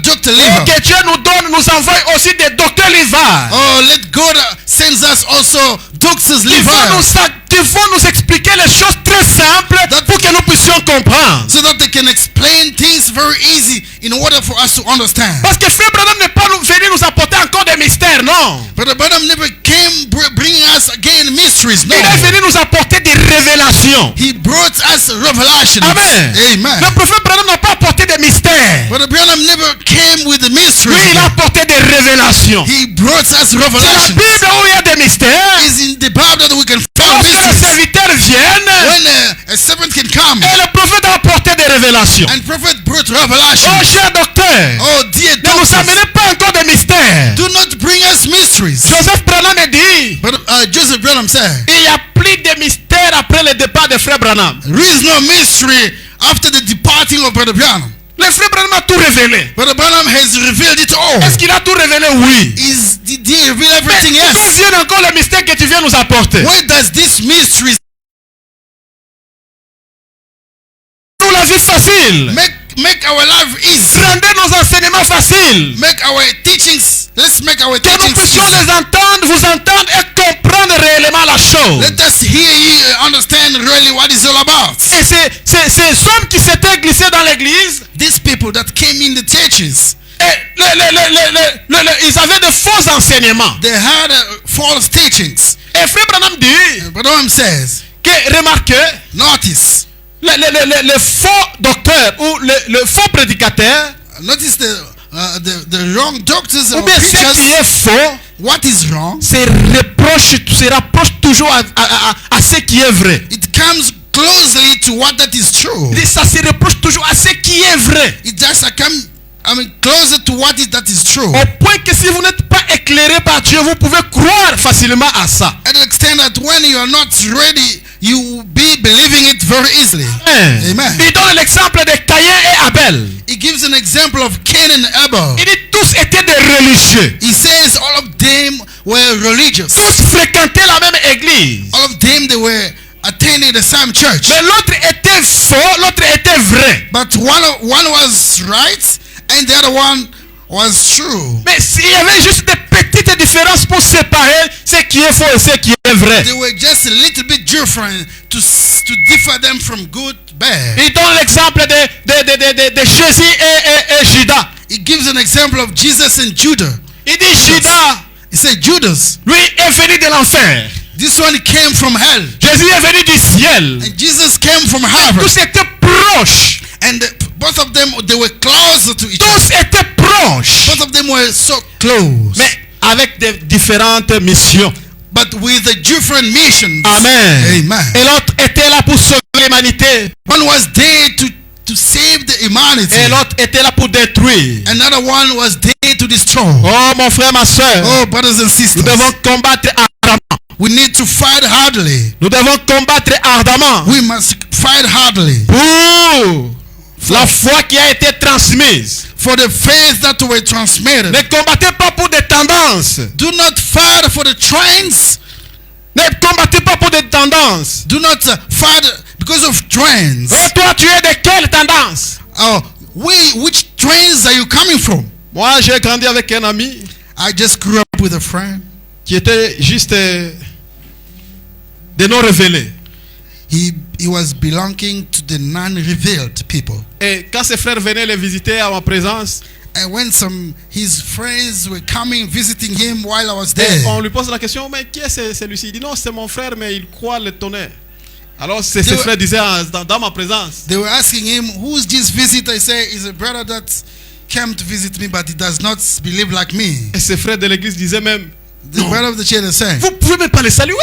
Dr. Et Levi. que Dieu nous donne, nous envoie aussi des docteurs Levi. Oh, let God sends us also Doctors Il faut Levi, nous expliquer les choses très simples pour que nous puissions comprendre. so that they can explain things very easy in order for us to understand. Parce que frère Branham n'est pas venu nous apporter encore des mystères, non. But the Branham never came bringing us again mysteries. No, Il est venu nous apporter des révélations. he brought us revelation. Amen. Amen. Le prophète Branham n'a pas apporté des mystères. But the Branham never came with the Lui, mysteries. il a apporté des révélations. He brought us C'est la revelation. Bible où il y a des mystères. Is in the Bible that we can find Lorsque les mysteries. serviteurs viennent, When a servant can come et le prophète a apporté des révélations. and prophet brought revelation. Oh, cher docteur, Oh dear ne nous doctors, amenez pas encore des mystères. do not bring us mysteries. Joseph Branham a dit, But Joseph Branham said, il y a plus de mystères après le départ de frère Branham. there is no mystery after the departing of Brother Branham. Le frère Branham a tout révélé. Brother Branham has revealed it all. Est-ce qu'il a tout révélé? Oui. Did he reveal everything? Mais d'où Yes. viennent encore les mystères que tu viens nous apporter? Where does this mystery Nous la vie facile. make our life easy? Rendez nos enseignements faciles. Make our teachings. Let's make our Que nous teachings puissions easy. les entendre, vous entendre et comprendre réellement la chose. Let us hear you understand really what it's all about. Et ces hommes qui s'étaient glissés dans l'église, These people that came in the churches, et ils avaient de faux enseignements. they had false teachings. Et frère Branham dit Brother Branham says, que, remarquez, notice le faux docteur ou le faux prédicateur, notice the wrong doctors ou or bien ce qui est preachers. faux, What is wrong? se rapproche toujours à ce qui est vrai. It comes closely to what that is true. Ça se rapproche toujours à ce qui est vrai. It just closer to what that is true. Au point que si vous n'êtes pas éclairé par Dieu, vous pouvez croire facilement à ça. At the extent that when you are not ready, you will be believing it very easily. Amen. Il donne l'exemple de Caïn et Abel. He gives an example of Cain and Abel. Il dit tous étaient des religieux. He says all of them were religious. Tous fréquentaient la même église. All of them, they were attending the same church. Mais l'autre était faux, l'autre était vrai. But one was right and the other one was true. Mais s'il y avait juste des petites différences pour séparer ce qui est faux et ce qui est vrai. They were just a little bit different to differ them from good to bad. Il donne l'exemple de Jésus et Judas. He gives an example of Jesus and Judah. Il dit Judas, He said Judas, lui est venu de l'enfer. this one came from hell. Jésus est venu du ciel. And Jesus came from heaven. Tous étaient proches. And both of them, they were closer to each other. Tous étaient proches. Both of them were so close. Mais avec des différentes missions. But with the different missions. Amen. Amen. Et l'autre était là pour sauver l'humanité. One was there to to save the humanity. Et l'autre était là pour détruire. Another one was there to destroy. Oh mon frère, ma soeur, Oh, brothers and nous sisters, devons combattre ardemment. we need to fight hardly. Nous devons combattre ardemment We must fight hardly pour la foi qui a été transmise. for the faith that were transmitted. Ne combattez pas pour des tendances. Do not fight for the trends. Ne combattez pas pour des tendances. Do not fight because of trends. Et toi, tu es de quelle tendance? Oh, which trends are you coming from? Moi, j'ai grandi avec un ami I just grew up with a friend. qui était juste des non révélés. He was belonging to the non-revealed people. Et quand ses frères venaient les visiter à ma présence, And when his friends were coming visiting him while I was et there, on lui pose la question, mais qui est celui-ci? Il dit non, c'est mon frère, mais il croit le tonnerre. Alors ses They were- frères disaient dans ma présence, they were asking him, "Who's this visitor?" He said, "It's a brother that came to visit me, but he does not believe like me." et ses frères de l'église disaient même, The brother of the church is saying, vous pouvez même pas le saluer,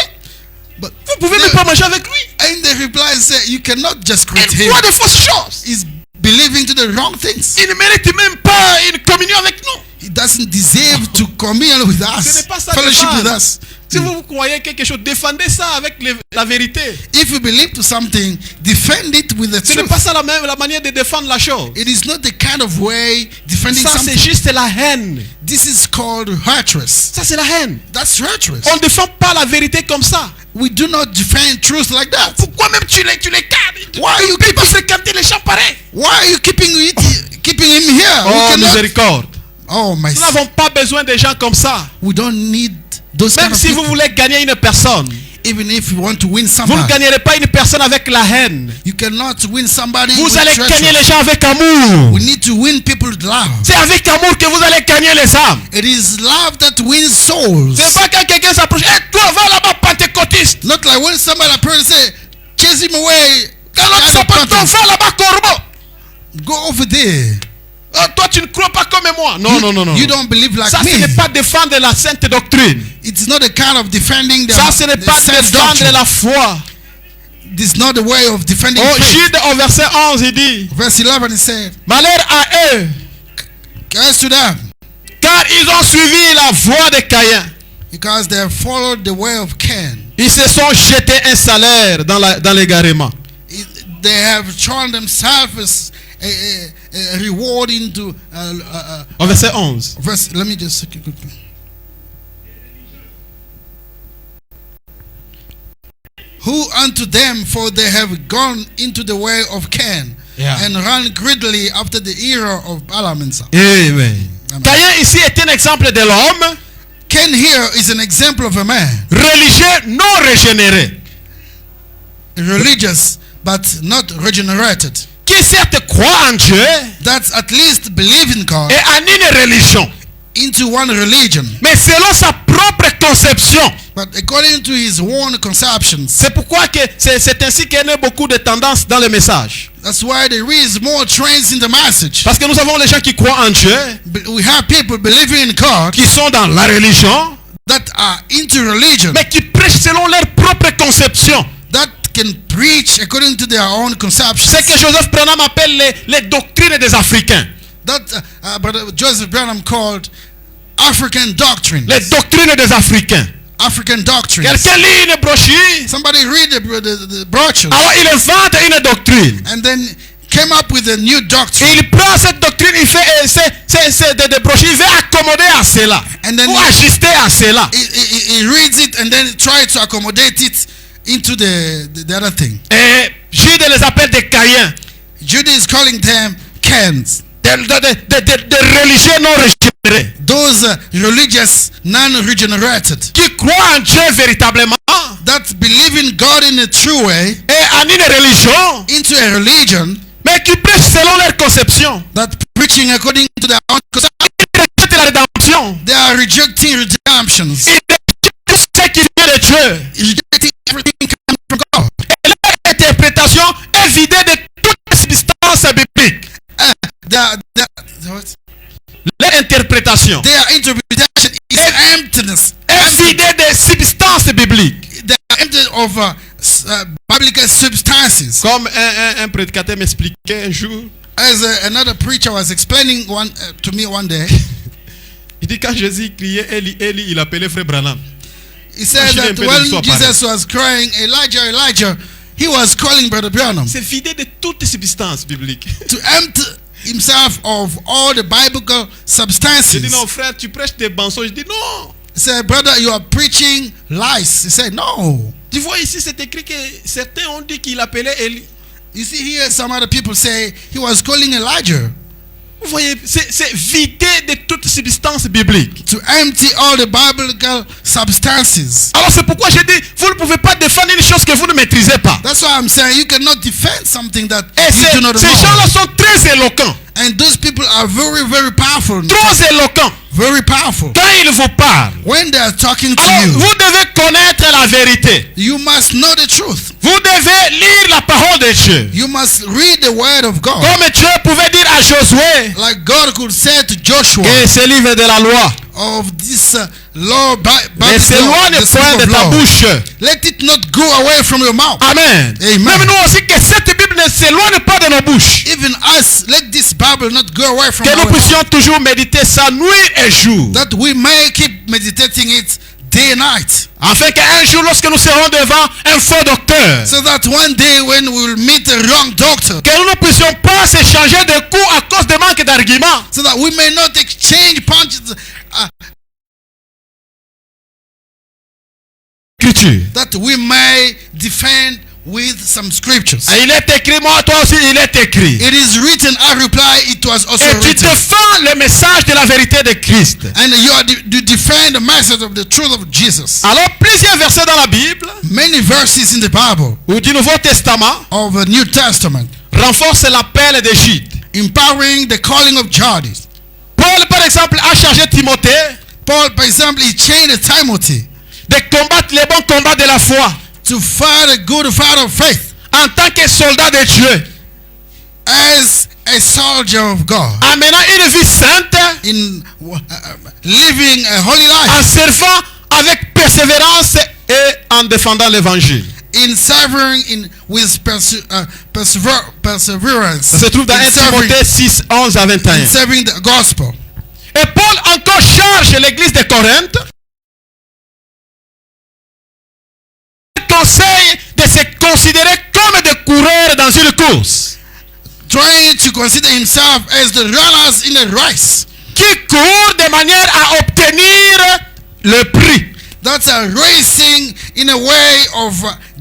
but vous pouvez même pas manger avec lui. and the reply said, "You cannot just greet Il him. croit de fausses choses. He's believing to the wrong things. Il ne mérite même pas une communion avec nous. He doesn't deserve to commune with Ce us, n'est pas ça, fellowship with défendre. us." Si vous croyez quelque chose, défendez ça avec la vérité. If you believe to something, defend it with the Ce n'est truth. pas ça la manière de défendre la chose. It is not the kind of way defending Ça, c'est something. juste la haine. This is called hatred. Ça, c'est la haine. That's hatred. On ne défend pas la vérité comme ça. We do not defend truth like that. Pourquoi même tu les gardes? Why you peux pas fréquenter les gens pareils. Why are you keeping him here? We Oh, cannot- miséricorde. Oh my. Nous n'avons pas besoin de gens comme ça. We don't need those kind Même of si vous people. voulez gagner une personne, Even if you want to win vous ne somebody, gagnerez pas une personne avec la haine. you cannot win somebody Vous with allez treachery. gagner les gens avec amour. We need to win people with love. C'est avec amour que vous allez gagner les âmes. It is love that wins souls. C'est pas quand quelqu'un s'approche. Eh, toi, va là-bas, pentecôtiste. Not like when somebody approaches say, chase him away. Quand l'autre Kind of s'approche, toi, person. va là-bas, corbeau. Go over there. Oh, toi, tu ne crois pas comme moi. Non, non, non, non. You don't believe like Ça, me. ce n'est pas défendre la sainte doctrine. It's not the kind of defending the, Ça, ce n'est the pas saints défendre doctrine. la foi. This is not the way of defending Oh, faith. Jude, au verset 11, il dit, Verse 11, it said, malheur à eux, "Curse to them, car ils ont suivi la voie de Caïn. because they have followed the way of Cain. Ils se sont jetés un salaire dans l'égarement. They have thrown themselves a reward into Au verset 11. verse. Let me just quickly. Who unto them, for they have gone into the way of Cain, Yeah. and run greedily after the era of Balaam and Saul. Amen. Amen. Caïn ici est un exemple de l'homme Cain here is an example of a man, religieux non régénéré, religious but not regenerated, qui certes croit en Dieu that at least believe in God, et en une religion, into one religion, mais selon sa propre conception. but according to his own conceptions. C'est pourquoi que c'est ainsi qu'il y a beaucoup de tendances dans le message. That's why there is more trends in the message. Parce que nous avons les gens qui croient en Dieu, We have people believing in God qui sont dans la religion, that are into religion, mais qui prêchent selon leur propre conception. that can preach according to their own conceptions. C'est que Joseph Branham appelle les doctrines des Africains. That Brother Joseph Branham called African doctrines. Les doctrines des Africains. African doctrines. Quelqu'un lit une brochure, Somebody read the brochures alors il invente une doctrine. and then came up with a new doctrine. Il prend cette doctrine, il fait c'est des brochures, il veut accommoder à cela. And then Ou ajuster à cela. he reads it and then tries to accommodate it into the other thing. Et Jude les appelle des Caïens. Judah is calling them Cains. Des religieux non régénérés. Those religious, non-regenerated, Qui croient en Dieu véritablement. that believe in God in a true way, Et en une religion. into a religion, Mais qui prêchent selon leur conception. that preaching according to their own conception. Ils rejettent la rédemption. They are rejecting redemptions, Ils rejettent ce qui vient de Dieu. rejecting everything coming from God. Et leur interprétation est vidée de toute substance biblique. Leur interprétation Their interpretation is emptiness. est vidée de substance biblique. They are empty of biblical substances. Comme un prédicateur m'expliquait un jour, As another preacher was explaining to me one day, il dit quand Jésus criait Eli, Eli, il appelait frère Branham. he said Imaginez un that peu when l'histoire Jesus was crying, Elijah, Elijah, he was calling Brother Branham C'est vidé de toute substance biblique. to empty himself of all the biblical Je dis substances. non frère, tu prêches des mensonges. Je dis non. He said, brother, you are preaching lies. He said, no. Tu vois ici, c'est écrit que certains ont dit qu'il appelait Eli. You see here, some other people say he was calling Elijah Vous voyez, c'est vidé de toute substance biblique. to empty all the biblical substances. Alors c'est pourquoi je dis, vous ne pouvez pas défendre une chose que vous ne maîtrisez pas. That's why I'm saying you cannot defend something that Et you do not ces know. gens-là sont très éloquents. And those people are very, very powerful. Trop éloquents. Very powerful. Quand ils vous parlent, When they are talking to alors you, vous devez connaître la vérité. you must know the truth. Vous devez lire la parole de Dieu. You must read the word of God. Comme Dieu pouvait dire à Josué Like God could say to Joshua que ce livre de la loi of this law, ne s'éloigne point de ta bouche. let it not go away from your mouth. Amen. Amen. Même nous aussi, que cette Bible ne s'éloigne pas de nos bouches. Even us, let this Bible not go away from Que our nous mouth. puissions toujours méditer ça nuit et jour. That we may keep meditating it day and night. Afin qu'un jour, lorsque nous serons devant un faux docteur, So that one day when we will meet a wrong doctor, que nous ne puissions pas s'échanger de coups à cause de manque d'arguments. so that we may not exchange punches, Écriture. that we may defend with some scriptures. Il est écrit, moi, toi aussi, il est écrit. It is written, I reply, it was also Et tu written. défends le message de la vérité de Christ. And you defend the message of the truth of Jesus. Alors, plusieurs versets dans la Bible, Many verses in the Bible ou du Nouveau Testament, of the New Testament renforcent l'appel d'Égypte. empowering the calling of Jardis. Paul, par exemple, a chargé Timothée Paul, for example, he chained Timothy de combattre les bons combats de la foi to fight a good fight of faith en tant que soldat de Dieu, as a soldier of God, en menant une vie sainte, in living a holy en life, servant avec persévérance et en défendant l'évangile. in serving with perseverance, Ça se trouve dans 1 Timothée 6, 11 à 21. in serving the gospel. Et Paul encore charge l'église de Corinthe conseil de se considérer comme des coureurs dans une course Trying to consider himself as the runners in a race qui courent de manière à obtenir le prix. that are racing in a way of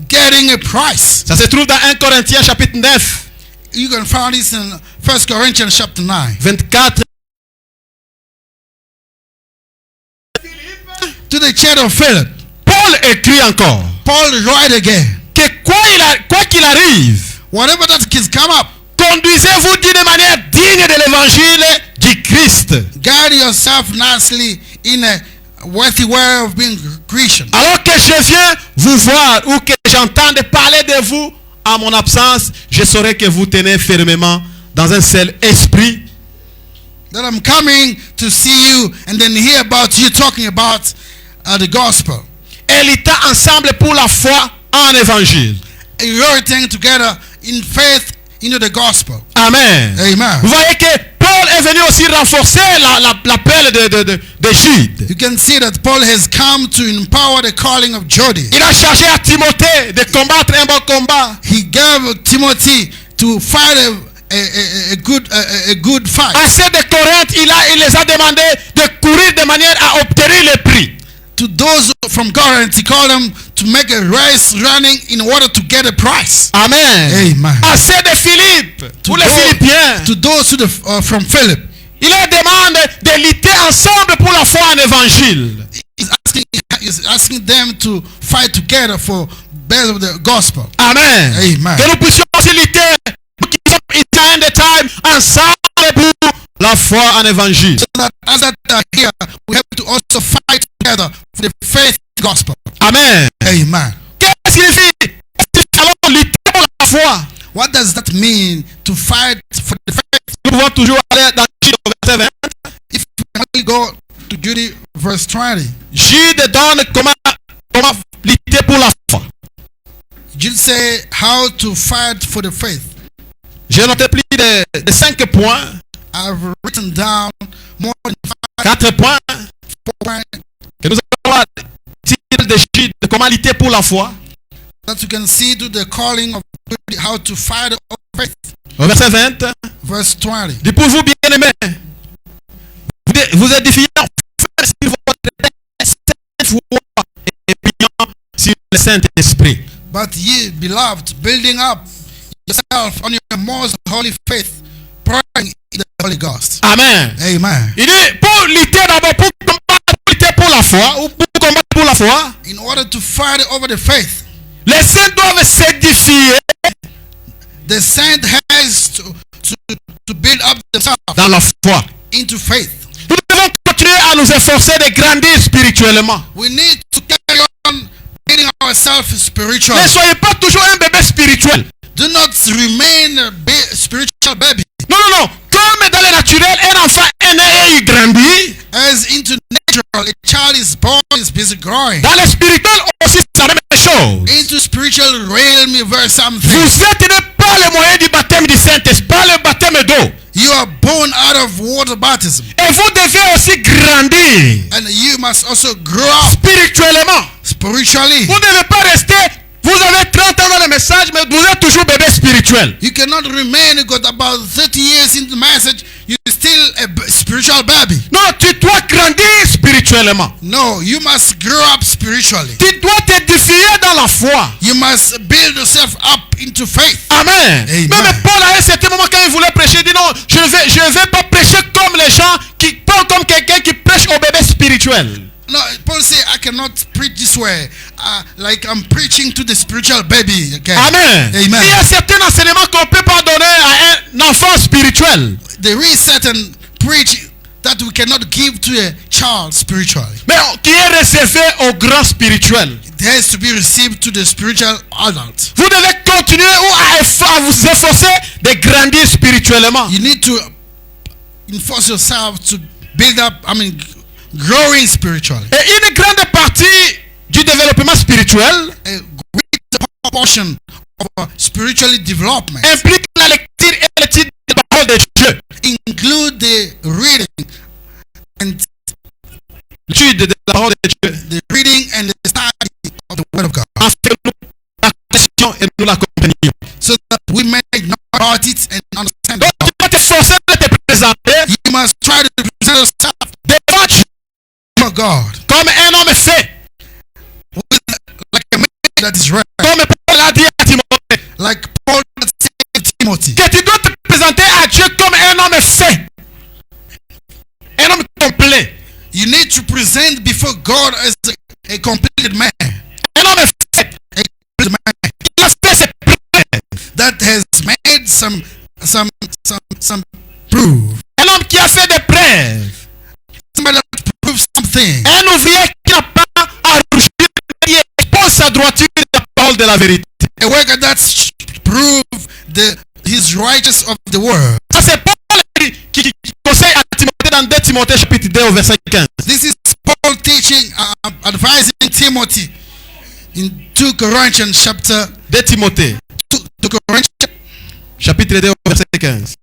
getting a prize. Ça se trouve dans 1 Corinthiens chapitre 9, You can find this in 1 Corinthians chapter 9. 24. To the church of Philip, Paul écrit encore Paul write again, que quoi qu'il arrive, whatever that has come up, conduisez-vous d'une manière digne de l'évangile du Christ. guide yourself nicely in a worthy way of being Christian. Alors que je viens vous voir ou que j'entende parler de vous en mon absence, je saurai que vous tenez fermement dans un seul esprit, That I'm coming to see you and then hear about you talking about the gospel. élitant ensemble pour la foi en évangile. And you're everything together in faith into the gospel. Amen. Amen. Vous voyez que Paul est venu aussi renforcer l'appel de Jude. You can see that Paul has come to empower the calling of Jody. Il a chargé à Timothée de combattre un bon combat. He gave Timothy to fight a good fight. À ceux de Corinthe, il les a demandé de courir de manière à obtenir le prix. To those from Corinth, he called them to make a race running in order to get a prize. Amen. Amen. À ceux de Philippe, ou les Philippiens, To those from Philip, il leur demande de lutter ensemble pour la foi en évangile. he's asking them to fight together for better of the gospel. Amen. Amen. Que nous puissions aussi lutter pour qu'ils soient in the time ensemble pour la foi en évangile. So that as that are here, we have to also fight together for the faith gospel. Amen. Amen. Qu'est-ce qu'il signifie? Allons lutter pour la foi. What does that mean to fight for the faith? Nous pouvons toujours aller dans Jude au verset 20. If we go to Jude verse 20, Jude donne comment lutter pour la foi. Jude say how to fight for the faith. J'ai noté plus de 5 points, I've written down more than 4 points 5 points que nous allons tirer de Jude, de comment lutter pour la foi. that you can see to the calling of Jude, how to fight for faith. Au verset 20, Verse 20. dit pour vous bien-aimés, vous édifiant sur votre sainte foi et priant sur le Saint-Esprit. But ye, beloved, building up yourself on your most holy faith, praying in the Holy Ghost. Amen. Amen. Il dit pour lutter d'abord, pour lutter pour la foi, ou pour combattre pour la foi, In order to fight over the faith, les saints doivent s'édifier the saint has to build up themselves dans la foi. into faith. Nous devons continuer à nous efforcer de grandir spirituellement. We need to carry on building ourselves spiritually. Ne soyez pas toujours un bébé spirituel. Do not remain a spiritual baby. Non, non, non. Comme dans le naturel, un enfant est né et il grandit. As into natural, a child is born, is busy growing. Dans le spirituel aussi, c'est la même chose. Into spiritual realm, verse something. Vous êtes né par le moyen du baptême du Saint-Esprit, par le baptême d'eau. You are born out of water baptism. Et vous devez aussi grandir And you must also grow up spirituellement. spiritually. Vous ne devez pas rester, vous avez 30 ans dans le message, mais vous êtes toujours bébé spirituel. You cannot remain, you got about 30 years in the message, you're still a spiritual baby. Non, tu dois grandir spirituellement. No, you must grow up spiritually. Tu dois t'édifier dans la foi. You must build yourself up into faith. Amen. Amen. Même Paul à un certain moment quand il voulait prêcher, il dit non, je ne vais pas prêcher comme les gens qui parlent comme quelqu'un qui prêche au bébé spirituel. No, Paul said, I cannot preach this way, like I'm preaching to the spiritual baby. Okay. Amen. Amen. Il y a certains enseignements qu'on ne peut pas donner à un enfant spirituel. There is certain preach that we cannot give to a child spiritually. Mais qui est réservé au grand spirituel. It has to be received to the spiritual adult. Vous devez continuer à vous efforcer de grandir spirituellement. You need to enforce yourself to build up, growing spiritually. Et une grande partie du développement spirituel A great portion of spiritually development implique la lecture et l'étude de la parole de Dieu. include the reading and L'étude de la parole de Dieu. the reading and the study of the Word of God, Afin que nous la connaissions et nous la comprenions. so that we may know about it and understand Donc it. tu dois te forcer de te présenter You must try to present yourself devant Dieu before God comme un homme fait. like a man that is right, Comme Paul a dit à Timothée. like Paul said to Timothy. Que tu dois te présenter à Dieu comme un homme fait. Un homme complet. You need to present before God as a completed man, Un homme fait. a completed man Il a fait ses preuves. that has made some proof. Un homme qui a fait des preuves. Somebody that proves something. Un ouvrier qui n'a pas à rougir, qui expose sa droiture de la parole de la vérité. A worker that prove his righteous of the word. Ça c'est Paul qui conseille à Timothée dans 2 Timothée chapitre 2 au verset 15. This is Paul teaching, advising Timothy in 2 Corinthians chapter 2 Timothée 2 Corinthians chapitre 2 au verset 15.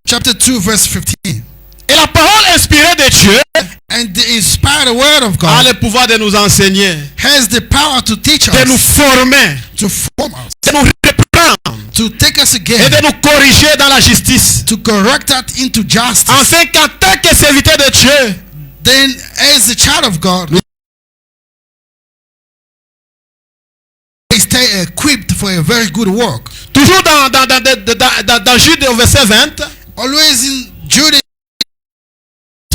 chapter 2 verse 15. Et la parole inspirée de Dieu And the inspired word of a God le pouvoir de nous enseigner, has the power to teach de nous us, former, to form us, de nous reprendre to take us et again, de nous corriger dans la justice. to correct us into justice. Afin qu'en tant que serviteur de Dieu, Then as the child of God, we stay equipped for a very good work. toujours dans Jude au verset 20, Always in Jude.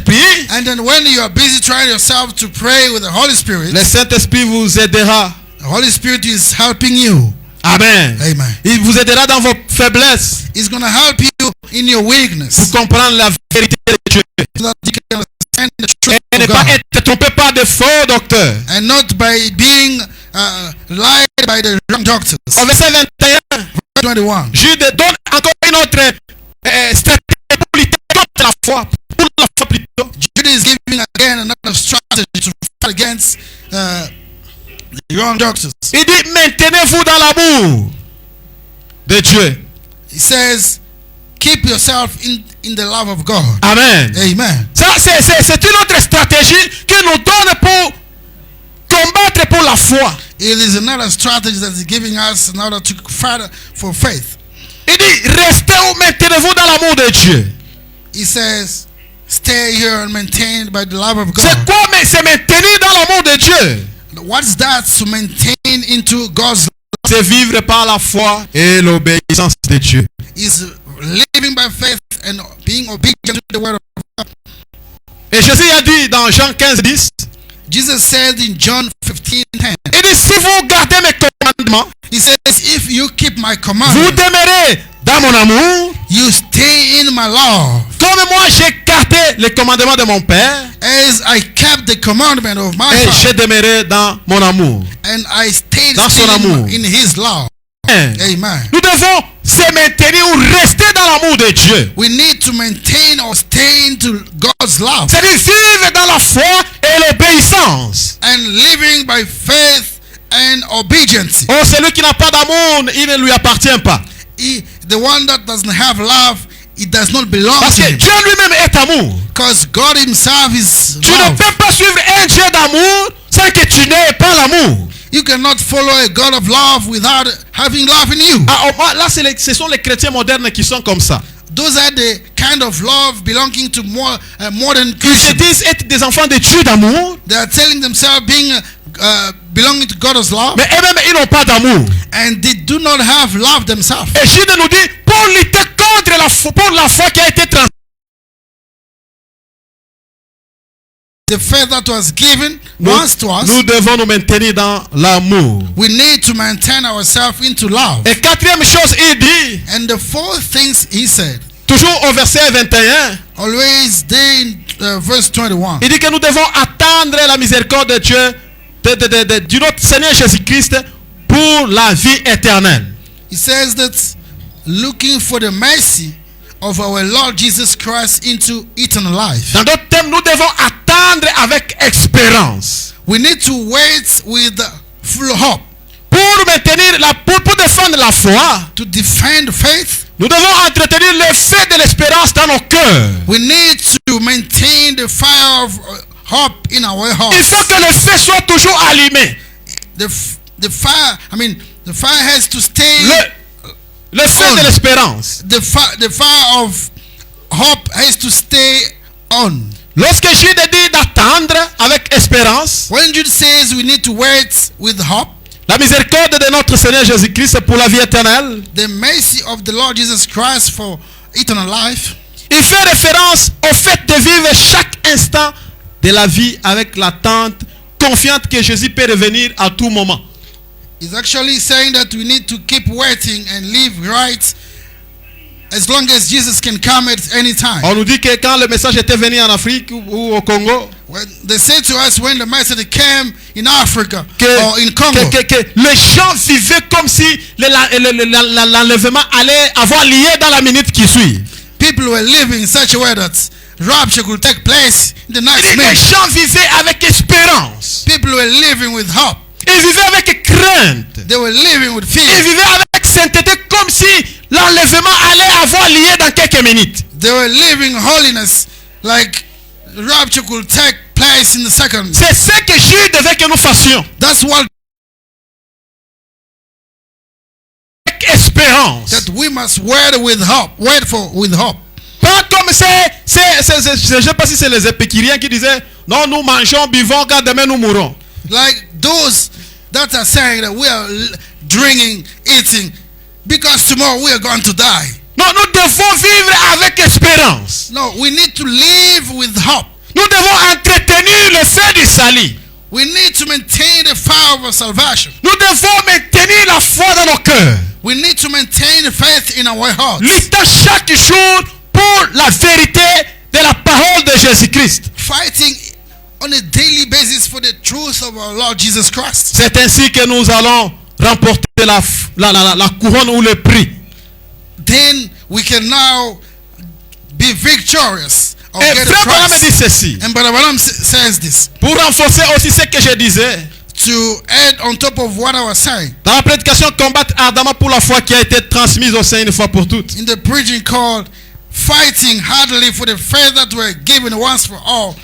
puis And then when you are busy trying yourself to pray with the Holy Spirit, le Saint-Esprit vous aidera. the Holy Spirit is helping you. Amen. Amen. Il vous aidera dans vos faiblesses It's going to help you in your pour weakness, comprendre la vérité de Dieu. so that you can understand the truth Et ne of pas God, être trompé par de faux docteurs. and not by being lied by the wrong doctors. Au verset 21, 21. Jude donne encore une autre stratégie pour lutter contre la foi. Pour la foi plutôt. Jude is giving again another strategy to fight against the young doctors. Il dit, maintenez-vous dans l'amour de Dieu. He says, keep yourself in the love of God. Amen. Amen. Ça, c'est une autre stratégie qui nous donne pour combattre pour la foi. It is another strategy that is giving us in order to fight for faith. Il dit, restez ou maintenez-vous dans l'amour de Dieu. He says, stay here and maintain by the love of C'est God. quoi, mais c'est maintenir dans l'amour de Dieu. What's that? To maintain into God's love C'est vivre par la foi et l'obéissance de Dieu. is living by faith and being obedient to the word of God. Et Jésus a dit dans Jean 15, 10, Jesus said in John 15:10, il dit, si vous gardez mes commandements, he says, if you keep my vous commandments, demeurez dans mon amour, you stay in my love, comme moi j'ai gardé les commandements de mon Père, as I kept the commandment of my et Father, j'ai demeuré dans mon amour. and I stayed Dans son still amour. in his love. Amen. Amen. Nous devons se maintenir ou rester dans l'amour de Dieu. We need to maintain or stay into God's love C'est-à-dire vivre dans la foi et l'obéissance. and living by faith and obedience. Oh, celui qui n'a pas d'amour, il ne lui appartient pas. The one that doesn't have love, it does not belong Parce to que him. Dieu lui-même est amour. Because God himself is Tu ne love. peux pas suivre un Dieu d'amour sans que tu n'aies pas l'amour. You cannot follow a God of love without having love in you. Ah, oh, là, ce sont les chrétiens modernes qui sont comme ça. Those are the kind of love belonging to modern Ils se Christians. disent être des enfants de Dieu d'amour, They are telling themselves being belonging to God's love, mais eux-mêmes, ils n'ont pas d'amour. and they do not have love themselves. Et Jésus nous dit, pour lutter contre pour la foi qui a été transmise, The faith that was given once to us, nous devons nous maintenir dans l'amour. we need to maintain ourselves into love. Et quatrième chose, il dit, And the fourth things he said, toujours au verset 21, always there in verse 21, il dit que nous devons attendre la miséricorde de Dieu, du notre Seigneur Jésus-Christ, pour la vie éternelle. he says that looking for the mercy of our Lord Jesus Christ into eternal life. Dans d'autres termes, nous devons attendre avec espérance. We need to wait with full hope Pour maintenir pour défendre la foi, to defend faith. nous devons entretenir le feu de l'espérance dans nos cœurs. We need to maintain the fire of hope in our Il hearts. faut que le feu soit toujours allumé. The fire, the fire has to stay. Le feu de l'espérance. The fire of hope has to stay on. Lorsque Jude dit d'attendre avec espérance, When Jude says we need to wait with hope, la miséricorde de notre Seigneur Jésus-Christ pour la vie éternelle, the mercy of the Lord Jesus Christ for eternal life, il fait référence au fait de vivre chaque instant de la vie avec l'attente confiante que Jésus peut revenir à tout moment. is actually saying that we need to keep waiting and live right as long as Jesus can come at any time. On nous dit que quand le message était venu en Afrique ou au Congo, When they said to us when the message came in Africa que, or in Congo, que les gens vivaient comme si l'enlèvement allait avoir lieu dans la minute qui suit. people were living in such a way that rapture could take place in the next Les minute. gens vivaient avec espérance. People were living with hope. Ils vivaient avec crainte. They were living with Ils fear. vivaient avec sainteté comme si l'enlèvement allait avoir lieu dans quelques minutes. They were living holiness like rapture could take place in the second. C'est ce que Jésus devait que nous fassions. That's what Avec espérance. that we must wait with hope. Wait for with hope. Pas comme je ne sais pas si c'est les épicuriens qui disaient non, nous mangeons, buvons, car demain nous mourrons. Like those that are saying that we are drinking, eating, because tomorrow we are going to die. Non, nous devons vivre avec espérance. No, we need to live with hope. Nous devons entretenir le feu du salut. We need to maintain the fire of our salvation. Nous devons maintenir la foi dans nos cœurs. We need to maintain the faith in our hearts. Luttant chaque jour pour la vérité de la parole de Jésus-Christ. Fighting on a daily basis for the truth of our Lord Jesus Christ. C'est ainsi que nous allons remporter la couronne ou le prix. Then we can now be victorious. Or Et get a Frère Branham prize. dit ceci. And Brother Branham says this. Pour renforcer aussi ce que je disais. to add on top of what I was saying. Dans la prédication, combattre ardemment pour la foi qui a été transmise au sein une fois pour toutes. In the preaching called fighting hardly for the faith that were given once for all.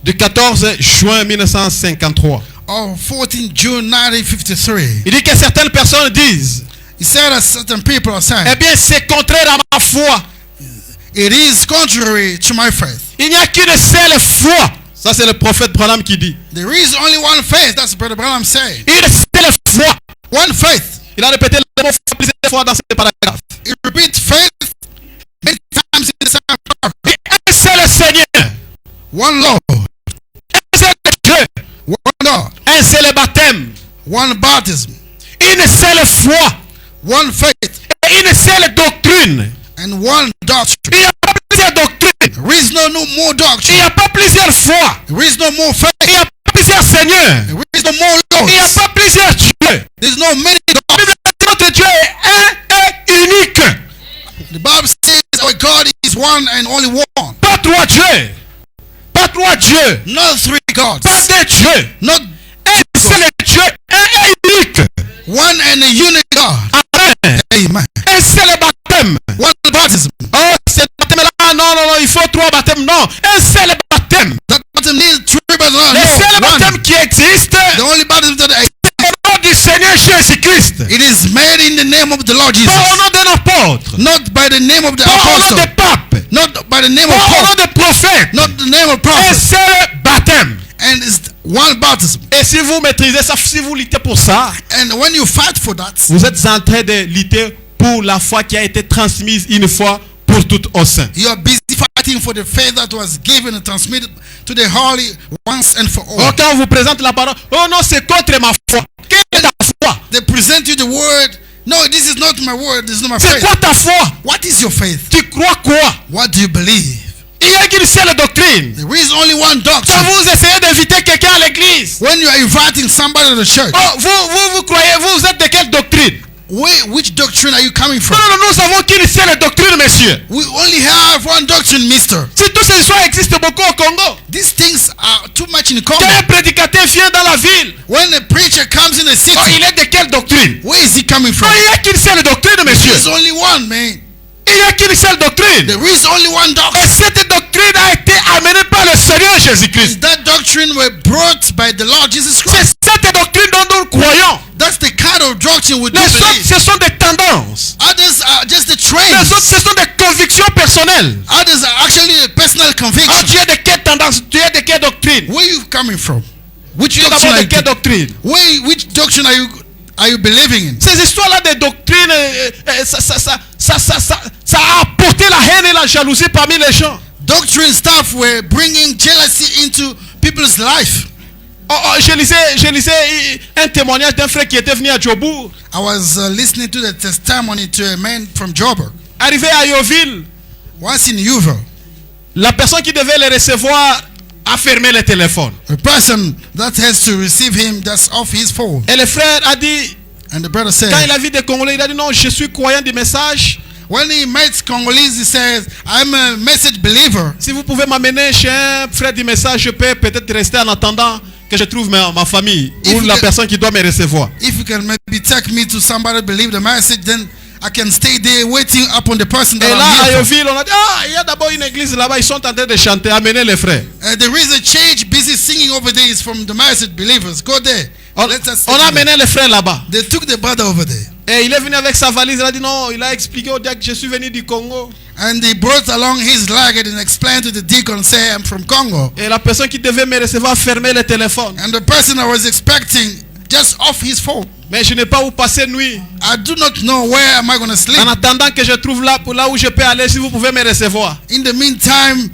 Du 14 juin 1953. Or 14 June 1953. Il dit que certaines personnes disent, He said that certain people are saying, eh bien c'est contraire à ma foi. it is contrary to my faith. Il n'y a qu'une seule foi. Ça c'est le prophète Branham qui dit. There is only one faith. That's Brother Branham saying. Une seule foi. One faith. Il a répété le mot foi plusieurs fois dans ce paragraphe. He repeats faith many times in the same paragraph. Un seul Seigneur. One Lord. Un seul Dieu. One God. Un seul baptême. One baptism. Une seule foi. One faith. Et une seule doctrine. And one doctrine. Il n'y a pas plusieurs doctrines. There is no more Il doctrine. n'y a pas plusieurs foi. There is no more faith. Il n'y a pas plusieurs seigneurs. There is no more Il n'y a lords. pas plusieurs dieux. There's no many gods. Notre Dieu est un et unique. The Bible says our God is one and only one. Pas trois dieux. Pas trois dieux. Not three gods. Pas deux dieux. Not Un seul Dieu. Un et unique. one and a unique God. Amen. Amen. Un seul baptême. One baptism. Oh, c'est baptême-là. Non, il faut trois baptêmes. Non, un seul baptême. That baptism needs three baptisms. Le seul No, baptême one. qui existe, The only baptism that exists. au nom du Seigneur Jésus-Christ. It is made in the name of the Lord Jesus. Pas au nom d'un apôtre. Not by the name of the Pas au nom apostle. des papes. Not by the name Pas of au nom Paul. des prophètes. Not the name of Un prophet. seul baptême. And it's one baptism. Et si vous maîtrisez ça, si vous luttez pour ça, And when you fight for that, vous êtes en train de lutter pour la foi qui a été transmise une fois pour toutes au sein. you are busy fighting for the faith that was given and transmitted to the holy once and for all. Oh, quand on vous présente la parole, oh non, c'est contre ma foi. Quelle est ta foi? They present you the word. No, this is not my word. This is not my C'est faith. quoi ta foi? What is your faith? Tu crois quoi? What do you believe? Il y a qu'une seule doctrine. There is only one Quand doctrine. vous essayez d'inviter quelqu'un à l'église, When you are inviting somebody to the church, oh, vous croyez, vous êtes de quelle doctrine? which doctrine are you coming from? Non, nous avons qu'une seule doctrine, monsieur. We only have one doctrine, mister. Si toutes ces histoires existent beaucoup au Congo, These things are too much in common. quand un prédicateur vient dans la ville, When a preacher comes in the city, oh, il est de quelle doctrine? where is he coming from? Non, il n'y a qu'une seule doctrine, monsieur. There is only one, man. Il n'y a qu'une seule doctrine. There is only one Et doctrine. cette doctrine a été amenée par le Seigneur Jésus-Christ. That doctrine were brought by the Lord Jesus Christ. C'est cette doctrine dont nous croyons. That's the kind of doctrine we do Les autres, believe. ce sont des tendances. Others are just the Les trends. autres, ce sont des convictions personnelles. Others are actually a personal Ah, conviction. tu es de quelle tendance? Tu es de quelle doctrine? Where are you coming from? Which Tu es doctrine d'abord are de you, quelle doctrine? which doctrine are you believing in? Ces histoires-là de doctrine, ça a apporté la haine et la jalousie parmi les gens. Doctrine stuff were bringing jealousy into people's life. Je lisais un témoignage d'un frère qui était venu à Djobourg. I was listening to the testimony to a man from Joburg. Arrivé à Yoville, Once in Uval, la personne qui devait le recevoir a fermé le téléphone. a person that has to receive him that's off his phone. Et le frère a dit, And the brother said, quand il a vu des Congolais, il a dit non, je suis croyant du message. when he met Congolese, he says, I'm a message believer. Si vous pouvez m'amener chez un frère du message, je peux peut-être rester en attendant que je trouve ma famille ou la personne qui doit me recevoir. If you can maybe take me to somebody believe the message, then I can stay there waiting upon the person that Et là, I'm à here for. Yoville, on a dit, il y a d'abord une église là-bas, ils sont en train de chanter, amenez les frères. There is a church busy singing over there. It's from the message believers. Go there. Let us On a amené les frères là-bas. They took the brother over there. Et il est venu avec sa valise, il a dit non, il a expliqué au diacre que je suis venu du Congo. And he brought along his luggage and explained to the deacon, say, I'm from Congo. Et la personne qui devait me recevoir a fermé le téléphone. And the person I was expecting just off his phone. Mais je n'ai pas où passer nuit. I do not know where am I going to sleep. En attendant que je trouve là où je peux aller, si vous pouvez me recevoir. In the meantime,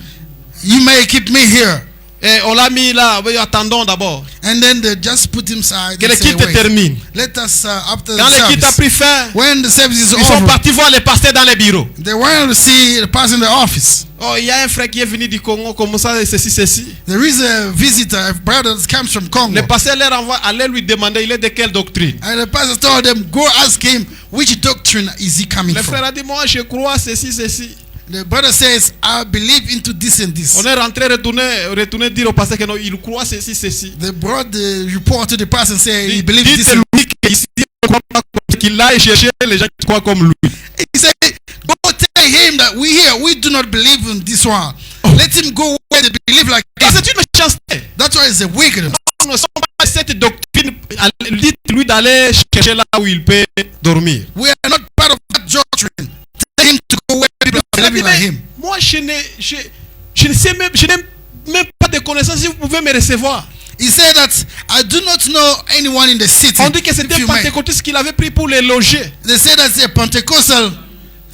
you may keep me here. Et on l'a mis là, oui, attendons d'abord. And then they just put him aside. Que and le say, culte wait, termine. let us, after Quand the le culte a service, pris fin, when the service is ils sont over, partis voir les pasteurs dans les bureaux. they went to see the person in the office. Oh, il y a un frère qui est venu du Congo, comme ça, ceci. There is a visitor, a brother that comes from Congo. Le pasteur leur envoie, allez lui demander, il est de quelle doctrine. And the pastor told them, go ask him which doctrine is he coming Le from. frère a dit, moi je crois ceci. The brother says, I believe into this and this. On est rentré, retourné dire au pasteur que non, il croit ceci, ceci. They brought the report to the pastor and said, he believes this. Dites-lui qu'ici, on croit pas qu'il aille chercher les gens qui croient comme lui. He said, go tell him that we here, we do not believe in this one. Let him go where they believe like C'est this. une méchanceté. That's why it's a wickedness. Nous ne sommes pas cette doctrine. Dites-lui d'aller chercher là où il peut dormir. We are not part of that doctrine. Tell him to go where people are believing like him. Moi, je ne sais même, je n'ai même pas de connaissances si vous pouvez me recevoir. He said that I do not know anyone in the city. On dit que c'était un pentecôtiste qu'il avait pris pour les loger. They said that the Pentecostal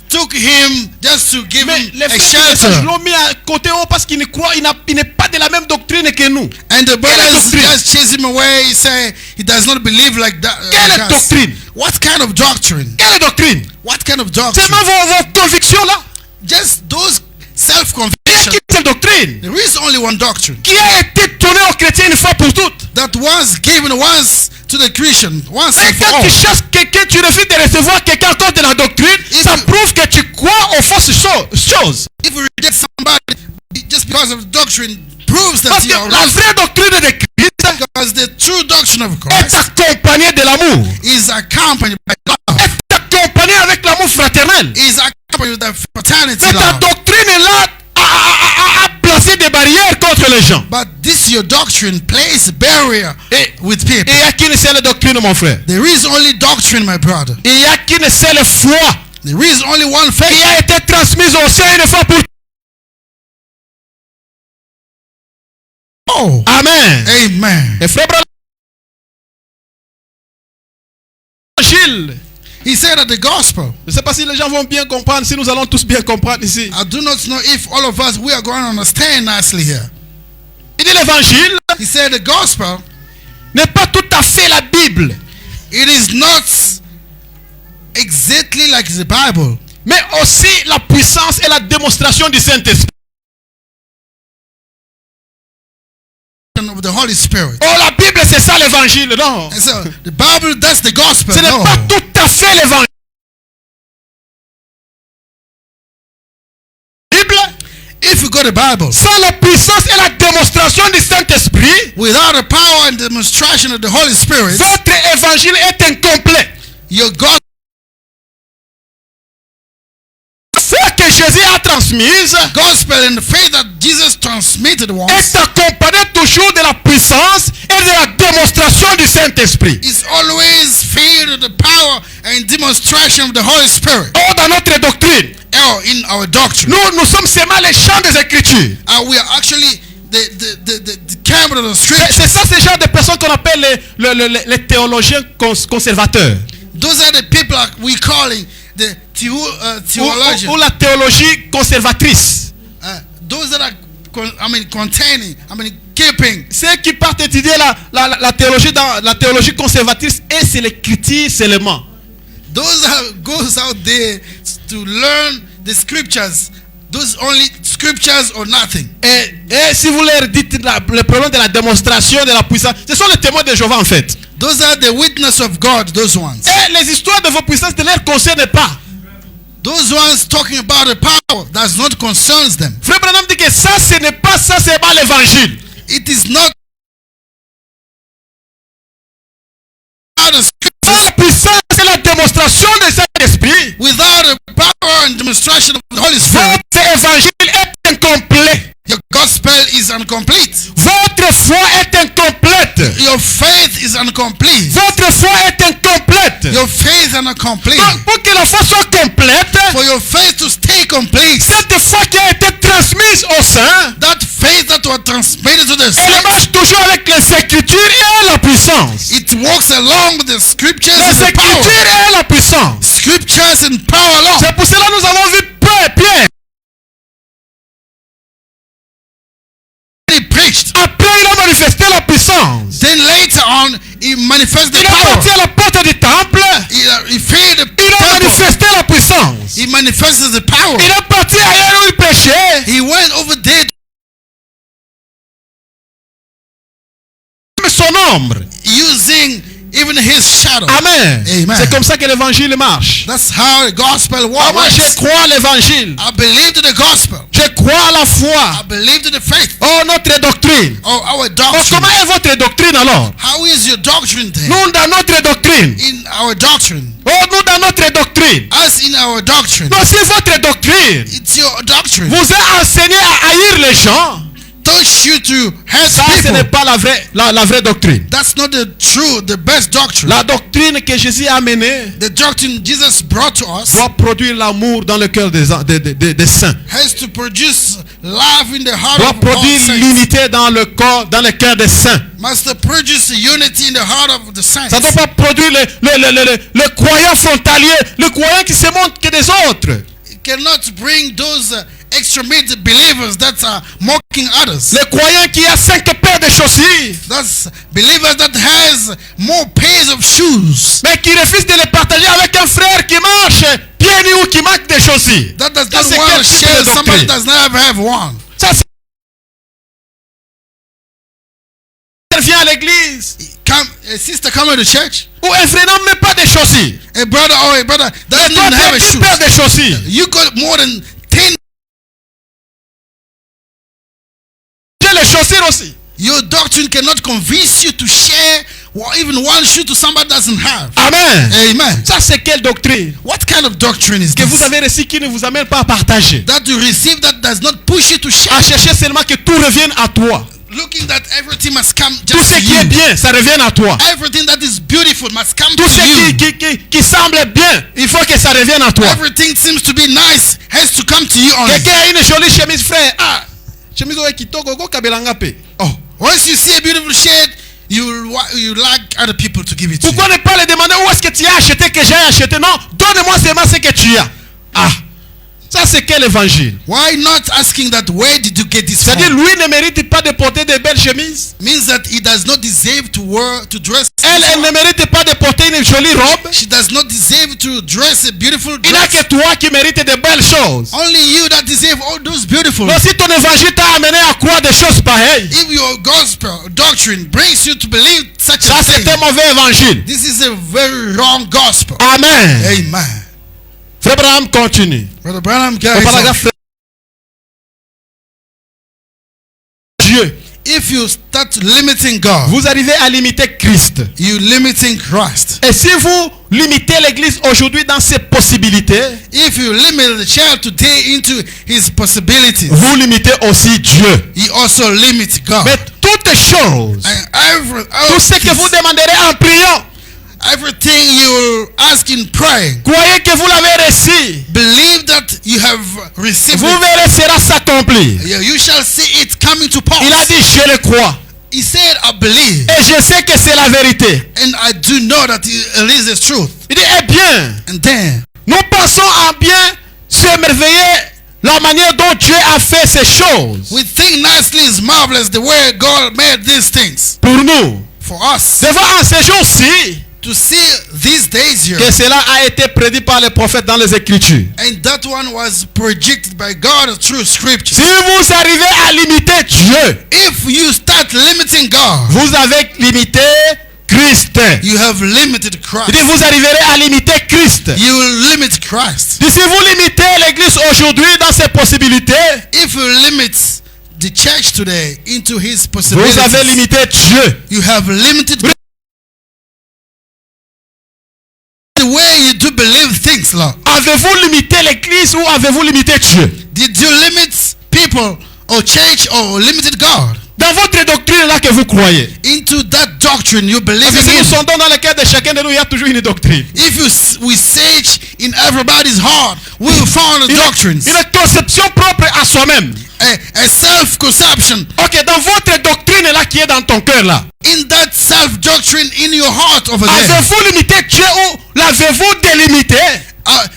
took him just to give Mais him les a frères shelter. l'ont mis à côté parce qu'il ne croit, il n'est pas de la même doctrine que nous. And the brothers doctrine? just chase him away. He say he does not believe like that. Quelle like us. doctrine? What kind of doctrine? Quelle doctrine? What kind of doctrine? Seulement vos convictions là. Just those Il y a self-conviction. qu'une seule doctrine There is only one doctrine qui a été donnée aux chrétiens une fois pour toutes. that was given once to the Christian, once Et and for quand all. tu cherches quelqu'un, tu refuses de recevoir quelqu'un encore de la doctrine, ça prouve que tu crois aux fausses choses. If you reject somebody just because of doctrine, proves that Parce que you are la right. vraie doctrine de Christ Because the true doctrine of est Christ accompagnée de l'amour. is accompanied by love. Est accompagnée avec l'amour fraternel. Is accompanied with the fraternity Mais ta love. doctrine est là à placer des barrières contre les gens. But this your doctrine places barrier with people. Et il n'y a qu'une seule doctrine, mon frère. There is only doctrine, my brother. Il n'y a qu'une seule foi There is only one qui faith a été transmise au sein une fois pour Oh, Amen. amen. Et frère Branham, Gilles, He said that the gospel, je ne sais pas si les gens vont bien comprendre, si nous allons tous bien comprendre ici. I do not know if all of us, we are going to understand nicely here. Il dit l'évangile He said the gospel, n'est pas tout à fait la Bible, it is not exactly like the Bible, mais aussi la puissance et la démonstration du Saint-Esprit. of the Holy Spirit. Oh, la Bible, c'est ça l'évangile, non. And so the Bible, that's the gospel. Ce n'est No. pas tout à fait l'évangile. If you go to the Bible, Sans la puissance et la démonstration du Saint-Esprit, without the power and demonstration of the Holy Spirit, votre évangile est incomplet. your gospel, Ce que Jésus a transmise gospel and the faith that Jesus transmitted once est accompagné toujours de la puissance et de la démonstration du Saint-Esprit. is always filled with the power and demonstration of the Holy Spirit. Or dans notre doctrine, Oh, in our doctrine. nous sommes seulement les champs des Écritures. We are actually the camera of the scripture. C'est ça, ce genre de personnes qu'on appelle les théologiens conservateurs. Those are the people we calling the theologians. Ou la théologie conservatrice. Those that are, containing, keeping. Ceux qui partent étudier la théologie dans la théologie conservatrice, et c'est l'écriture seulement. Those that goes out there to learn the scriptures. Those only scriptures or nothing. Et si vous leur dites le problème de la démonstration de la puissance, ce sont les témoins de Jéhovah en fait. Those are the witness of God, those ones. Et les histoires de vos puissances ne les concernent pas. Those ones talking about the power does not concerns them. Frère Branham dit que ça, ce n'est pas ça, c'est pas l'évangile. It is not the scriptures. La puissance et la démonstration de cet esprit, Without the power and demonstration of the Holy Spirit, votre évangile est incomplet. your gospel is incomplete. Votre foi est incomplète. Your faith is incomplete. Votre foi est incomplète. Your faith is incomplete. Donc, pour que la foi soit complète, For your faith to stay complete, cette foi qui a été transmise au sein, that faith that was transmitted to the elle saints, marche toujours avec les Écritures et la puissance. it walks along with the scriptures and Les the power. Écritures et la puissance. Scriptures and power along. C'est pour cela que nous avons vu Pierre. He preached. Après, il a manifesté la puissance. Then later on, he manifested the Il est parti power. à la porte du temple. He filled the Il a temple. manifesté la puissance. He manifested the power. Il est parti ailleurs où il prêchait. He went over there Son ombre. using even his shadow. Amen. Amen. C'est comme ça que l'évangile marche. That's how the gospel Ah, moi, je works. crois à l'évangile. I believe to the gospel. Je crois à la I foi. believe to the faith. Oh, notre doctrine. Oh, our Oh, doctrine. comment est votre doctrine alors? How is your doctrine then? Nous, dans notre doctrine. In our doctrine. Oh, nous, dans notre doctrine. Us in our doctrine. Non, si votre doctrine It's your doctrine. vous a enseigné à haïr les gens, Teach you to hate ça, ce n'est people. pas la vraie doctrine. That's not the best doctrine. La doctrine que Jésus a amenée The doctrine Jesus brought to us doit produire l'amour dans le cœur des saints. has to produce love in the heart Doit of all produire saints. l'unité dans le cœur des saints. Must produce unity in the heart of the saints. Ça ne doit pas produire le croyant frontalier, le croyant qui se montre que des autres. It cannot bring those extremist believers that are mocking others. Le croyant qui a 5 paires de chaussures, That's believers that has more pairs of shoes. mais qui refuse de les partager avec un frère qui marche pieds nus ou qui manque des chaussures. That does Ça, not c'est want quel to type share de somebody doctrine? does never have one. Ça, c'est vient à l'église. A sister coming to church, Ou un frère n'a même pas de chaussures. a brother or a brother doesn't Toi, even tu have as a 10 shoe. paires de chaussures. You got more than 10. J'ai les chaussures aussi. Your doctrine cannot convince you to share even one shoe to somebody doesn't have. Amen. Amen. Ça, c'est quelle doctrine What kind of doctrine is que vous this? avez reçu qui ne vous amène pas à partager? That you receive that does not push you to À share. chercher seulement que tout revienne à toi. Looking that everything must come Tout just ce to qui est you. bien, ça revient à toi. Everything that is beautiful must come Tout to ce you. qui semble bien, il faut que ça revienne à toi. Everything seems to be nice has to come to you only. Quelqu'un a une jolie chemise, frère. Ah, chemise oyo kitoko go kabelanga pe. Oh, once you see a beautiful shade, you like other people to give it to you. Pourquoi ne pas le demander où est-ce que tu as acheté que j'ai acheté? Non, donne-moi seulement ce que tu as. Ah, ça c'est quel évangile? Why not asking that where did you get this C'est-à-dire, from? lui ne mérite pas de porter de belles chemises. Means that he does not deserve to dress. Elle ne mérite pas de porter une jolie robe. She does not deserve to dress a beautiful Il n'y a dress. que toi qui mérites de belles choses. Only you that deserve all those beautiful. Donc si ton évangile t'a amené à croire des choses pareilles, If your gospel doctrine brings you to believe such ça a c'est thing, un mauvais évangile. this is a very wrong gospel. Amen. Amen. Frère Abraham continue. Brother Branham, Au carries on. paragraphe Dieu, If you start limiting God, vous arrivez à limiter Christ. you limiting Christ. Et si vous limitez l'église aujourd'hui dans ses possibilités, If you limit the child today into his possibilities, vous limitez aussi Dieu. he also limits God. Mais toutes choses, And tout ce que vous demanderez en priant, everything you will ask in prayer, croyez que vous l'avez reçu. believe that you have received Vous it. verrez cela s'accomplir. You shall see it coming to pass. Il a dit, je le crois. He said, I believe, Et je sais que c'est la vérité. and I do know that it is the truth. Il dit, eh bien, And then nous pensons en bien s'émerveiller la manière dont Dieu a fait ces choses. we think nicely is marvelous the way God made these things Pour nous, for us. devant en ces jours-ci, To see these days here, que cela a été prédit par les prophètes dans les Écritures. and that one was projected by God through scripture. Si vous arrivez à limiter Dieu, If you start limiting God, vous avez limité Christ. you have limited Il Christ. dit, vous arriverez à limiter Christ. You will limit Christ. Il dit, si vous limitez l'église aujourd'hui dans ses possibilités, If you limit the church today into his vous avez possibilities, limité Dieu. you have limited God. The way you do believe things, Lord. Avez-vous limité l'église ou avez-vous limité Dieu? Did you limit people or church or limited God Dans votre doctrine là que vous croyez. into that doctrine you believe Parce que si nous in? sondons dans le cœur de chacun de nous, il y a toujours une doctrine. If we search in everybody's heart, we will find the doctrines. Une conception propre à soi-même. A self-conception. Ok, dans votre doctrine là qui est dans ton cœur là. In that self-doctrine in your heart over there. Avez-vous limité Dieu ou l'avez-vous délimité?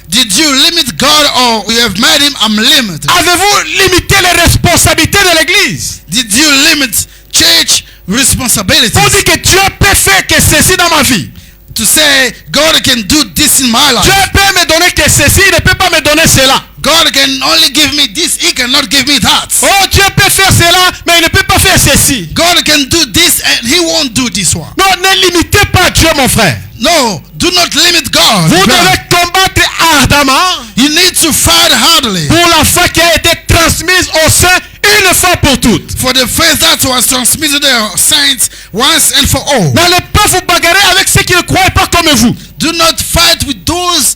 Did you limit God or you have made him unlimited? Avez-vous limité les responsabilités de l'église? Did you limit church responsibilities? Pour dire que Dieu peut faire que ceci dans ma vie. To say God can do this in my Dieu life. peut me donner que ceci, il ne peut pas me donner donner cela. God can only give me this, He cannot give me that. Oh, Dieu peut faire cela, mais il ne peut pas faire ceci. God can do this and He won't do this one. Non, ne limitez pas Dieu, mon frère. No, do not limit God. Vous God. devez combattre ardemment You need to fight hardly pour la foi qui a été transmise au sein une fois pour toutes. for the faith that was transmitted to the saints once and for all. N'allez pas vous bagarrer avec ceux qui ne croient pas comme vous. Do not fight with those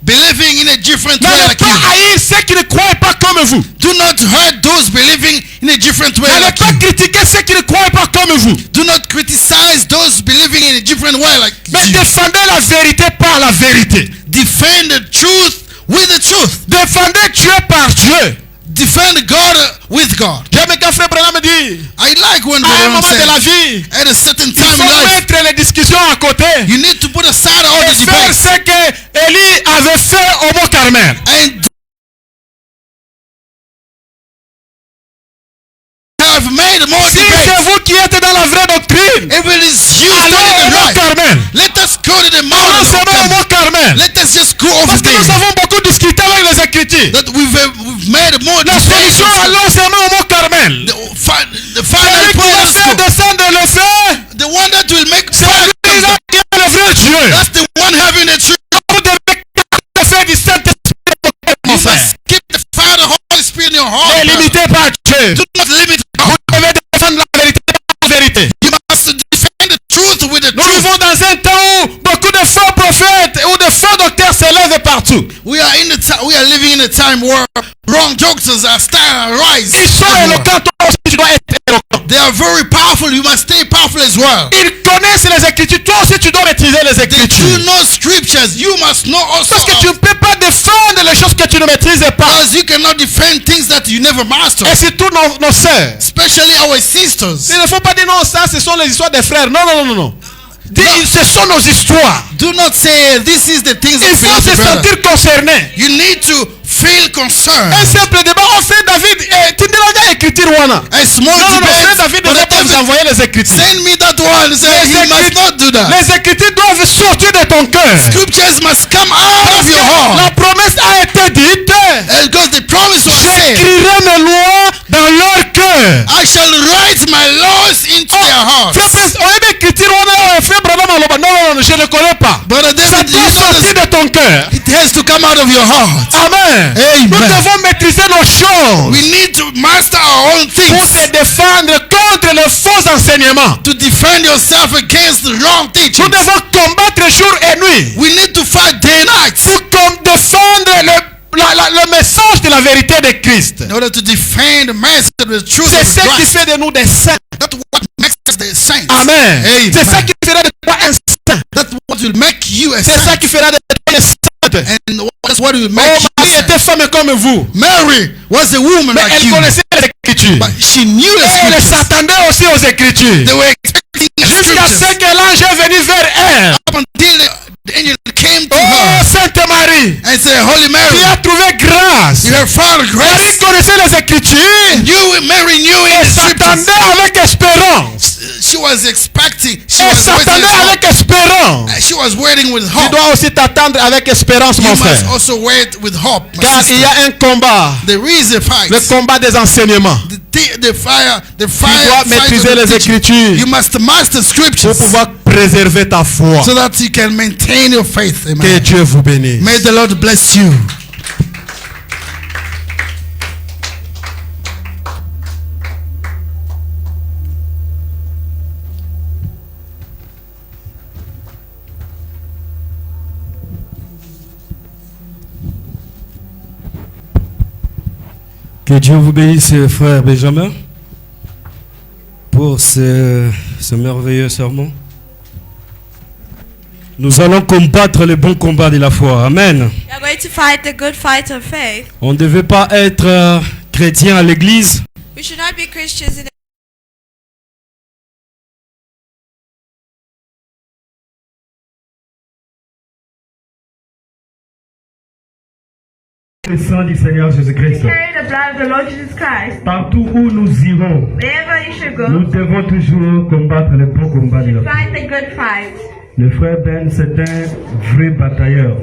believing in a different way N'allez like pas you. haïr ceux qui ne croient pas comme vous. Do not hurt those believing in a different way N'allez like pas you. critiquer ceux qui ne croient pas comme vous. Do not criticize those believing in a different way like Mais you. défendez la vérité par la vérité. Defend the truth with the truth. Défendez Dieu par Dieu. Defend God with God. J'aime quand frère Branham dit, I like when à un Branham moment de la says, vie, at a certain il time in faut life, mettre les discussions à côté you need to put aside all et the faire debates ce que Élie avait fait au Mont Carmel. and have made more Si c'est debates. vous qui êtes dans la vraie doctrine, If it is you allez studying au the Mont right, Carmel. let us go to the Allons mountain. seulement au Mont Carmel. Let us just go over Parce que nous there. avons beaucoup discuté avec les Écritures. That we've made more La debates. solution, allons seulement au Mont Carmel. The final Celui qui point va is faire go. descendre le feu, The one that will make c'est fire. lui-là qui est le vrai Dieu. That's the one having the truth. Vous devez faire du Saint-Esprit, mon You frère. must keep the fire of the Holy Spirit in your Ne heart. limitez pas Dieu. Do not limit Vous God. devez défendre la vérité. La vérité. You must defend the truth with the Nous truth. vivons dans un temps où beaucoup de faux prophètes ou de faux docteurs se lèvent partout. We are living in a time where wrong doctors are rise. Ils sont éloquents, toi aussi tu dois être éloquent. They are very powerful. You must stay powerful as well. Ils connaissent les Écritures, toi aussi tu dois maîtriser les They Écritures. do know scriptures. You must know also. Parce que tu ne peux pas défendre les choses que tu ne maîtrises pas. Because you cannot defend things that you never mastered. Et surtout nos sœurs. Especially our sisters. Il ne faut pas dire non, ça ce sont les histoires des frères. Non, non, non, non, non. Dis, ce sont nos histoires. Do not say this is the things Il that faut belong se to brother. sentir concerné. You need to feel concerned. Un simple débat, on fait David, tu ne l'as pas écrit, Rwanda. A small Non, non, non, frère debate. David ne But va pas vous David, envoyer les Écritures. send me that one. Say Les he must Écritures- not do that. Les Écritures doivent sortir de ton cœur. Scriptures must come out Parce of que your heart. la promesse a été dite. Because the promise was said, J'écrirai mes lois dans leur cœur. I shall write my laws into their hearts. On a écrit, on a fait Branham Aloba. Non, non, non, je ne connais pas. Brother Ça David, doit you sortir understand? de ton cœur. It has to come out of your heart. Amen. Amen. Nous devons maîtriser nos choses We need to master our own pour things. te défendre contre les faux enseignements. To defend yourself against the wrong Nous teaching. devons combattre jour et nuit We need to fight day and night. pour défendre le message de la vérité de Christ. In order to defend the message of the truth C'est of ce qui Christ. fait de nous des saints. That's what makes us the saints. Amen. Amen. C'est ça qui fera de toi un saint. That's what will make you a C'est ça saint. qui fera de toi une sainte. And that's what will Oh, make you Marie a était saint. femme comme vous. Mary was a woman Mais like elle you. connaissait les Écritures. But she knew the Et elle scriptures. s'attendait aussi aux Écritures. They were expecting the Jusqu'à ce scriptures. que l'ange est venu vers elle. Up until the angel came to Oh, her Sainte Marie, and said, Holy tu Mary, as trouvé grâce. you have found Marie grace. connaissait les Écritures. You, Mary, knew in Elle the scriptures. s'attendait avec espérance. She was expecting. She Elle was waiting. s'attendait avec espérance. She was waiting with Tu hope. dois aussi t'attendre avec espérance, You mon must frère. also wait with hope. My Car sister. il y a un combat. There is a fight. Le combat des enseignements. The fire. Tu dois maîtriser les Écritures You must master scriptures pour pouvoir préserver ta foi. so that you can maintain your faith. Que Amen. Dieu vous bénisse. May the Lord bless you. Que Dieu vous bénisse, frère Benjamin, pour ce merveilleux sermon. Nous allons combattre le bon combat de la foi. Amen. We are going to fight the good fight of faith. On ne devait pas être chrétien à l'église. We should not be Christians in Le sang du Seigneur Jésus-Christ. carry the blood of the Lord Jesus Christ. Partout où nous irons, Wherever you should go, nous devons toujours combattre le bon combat de la foi. fight the good fight. Le frère Ben, c'est un vrai batailleur.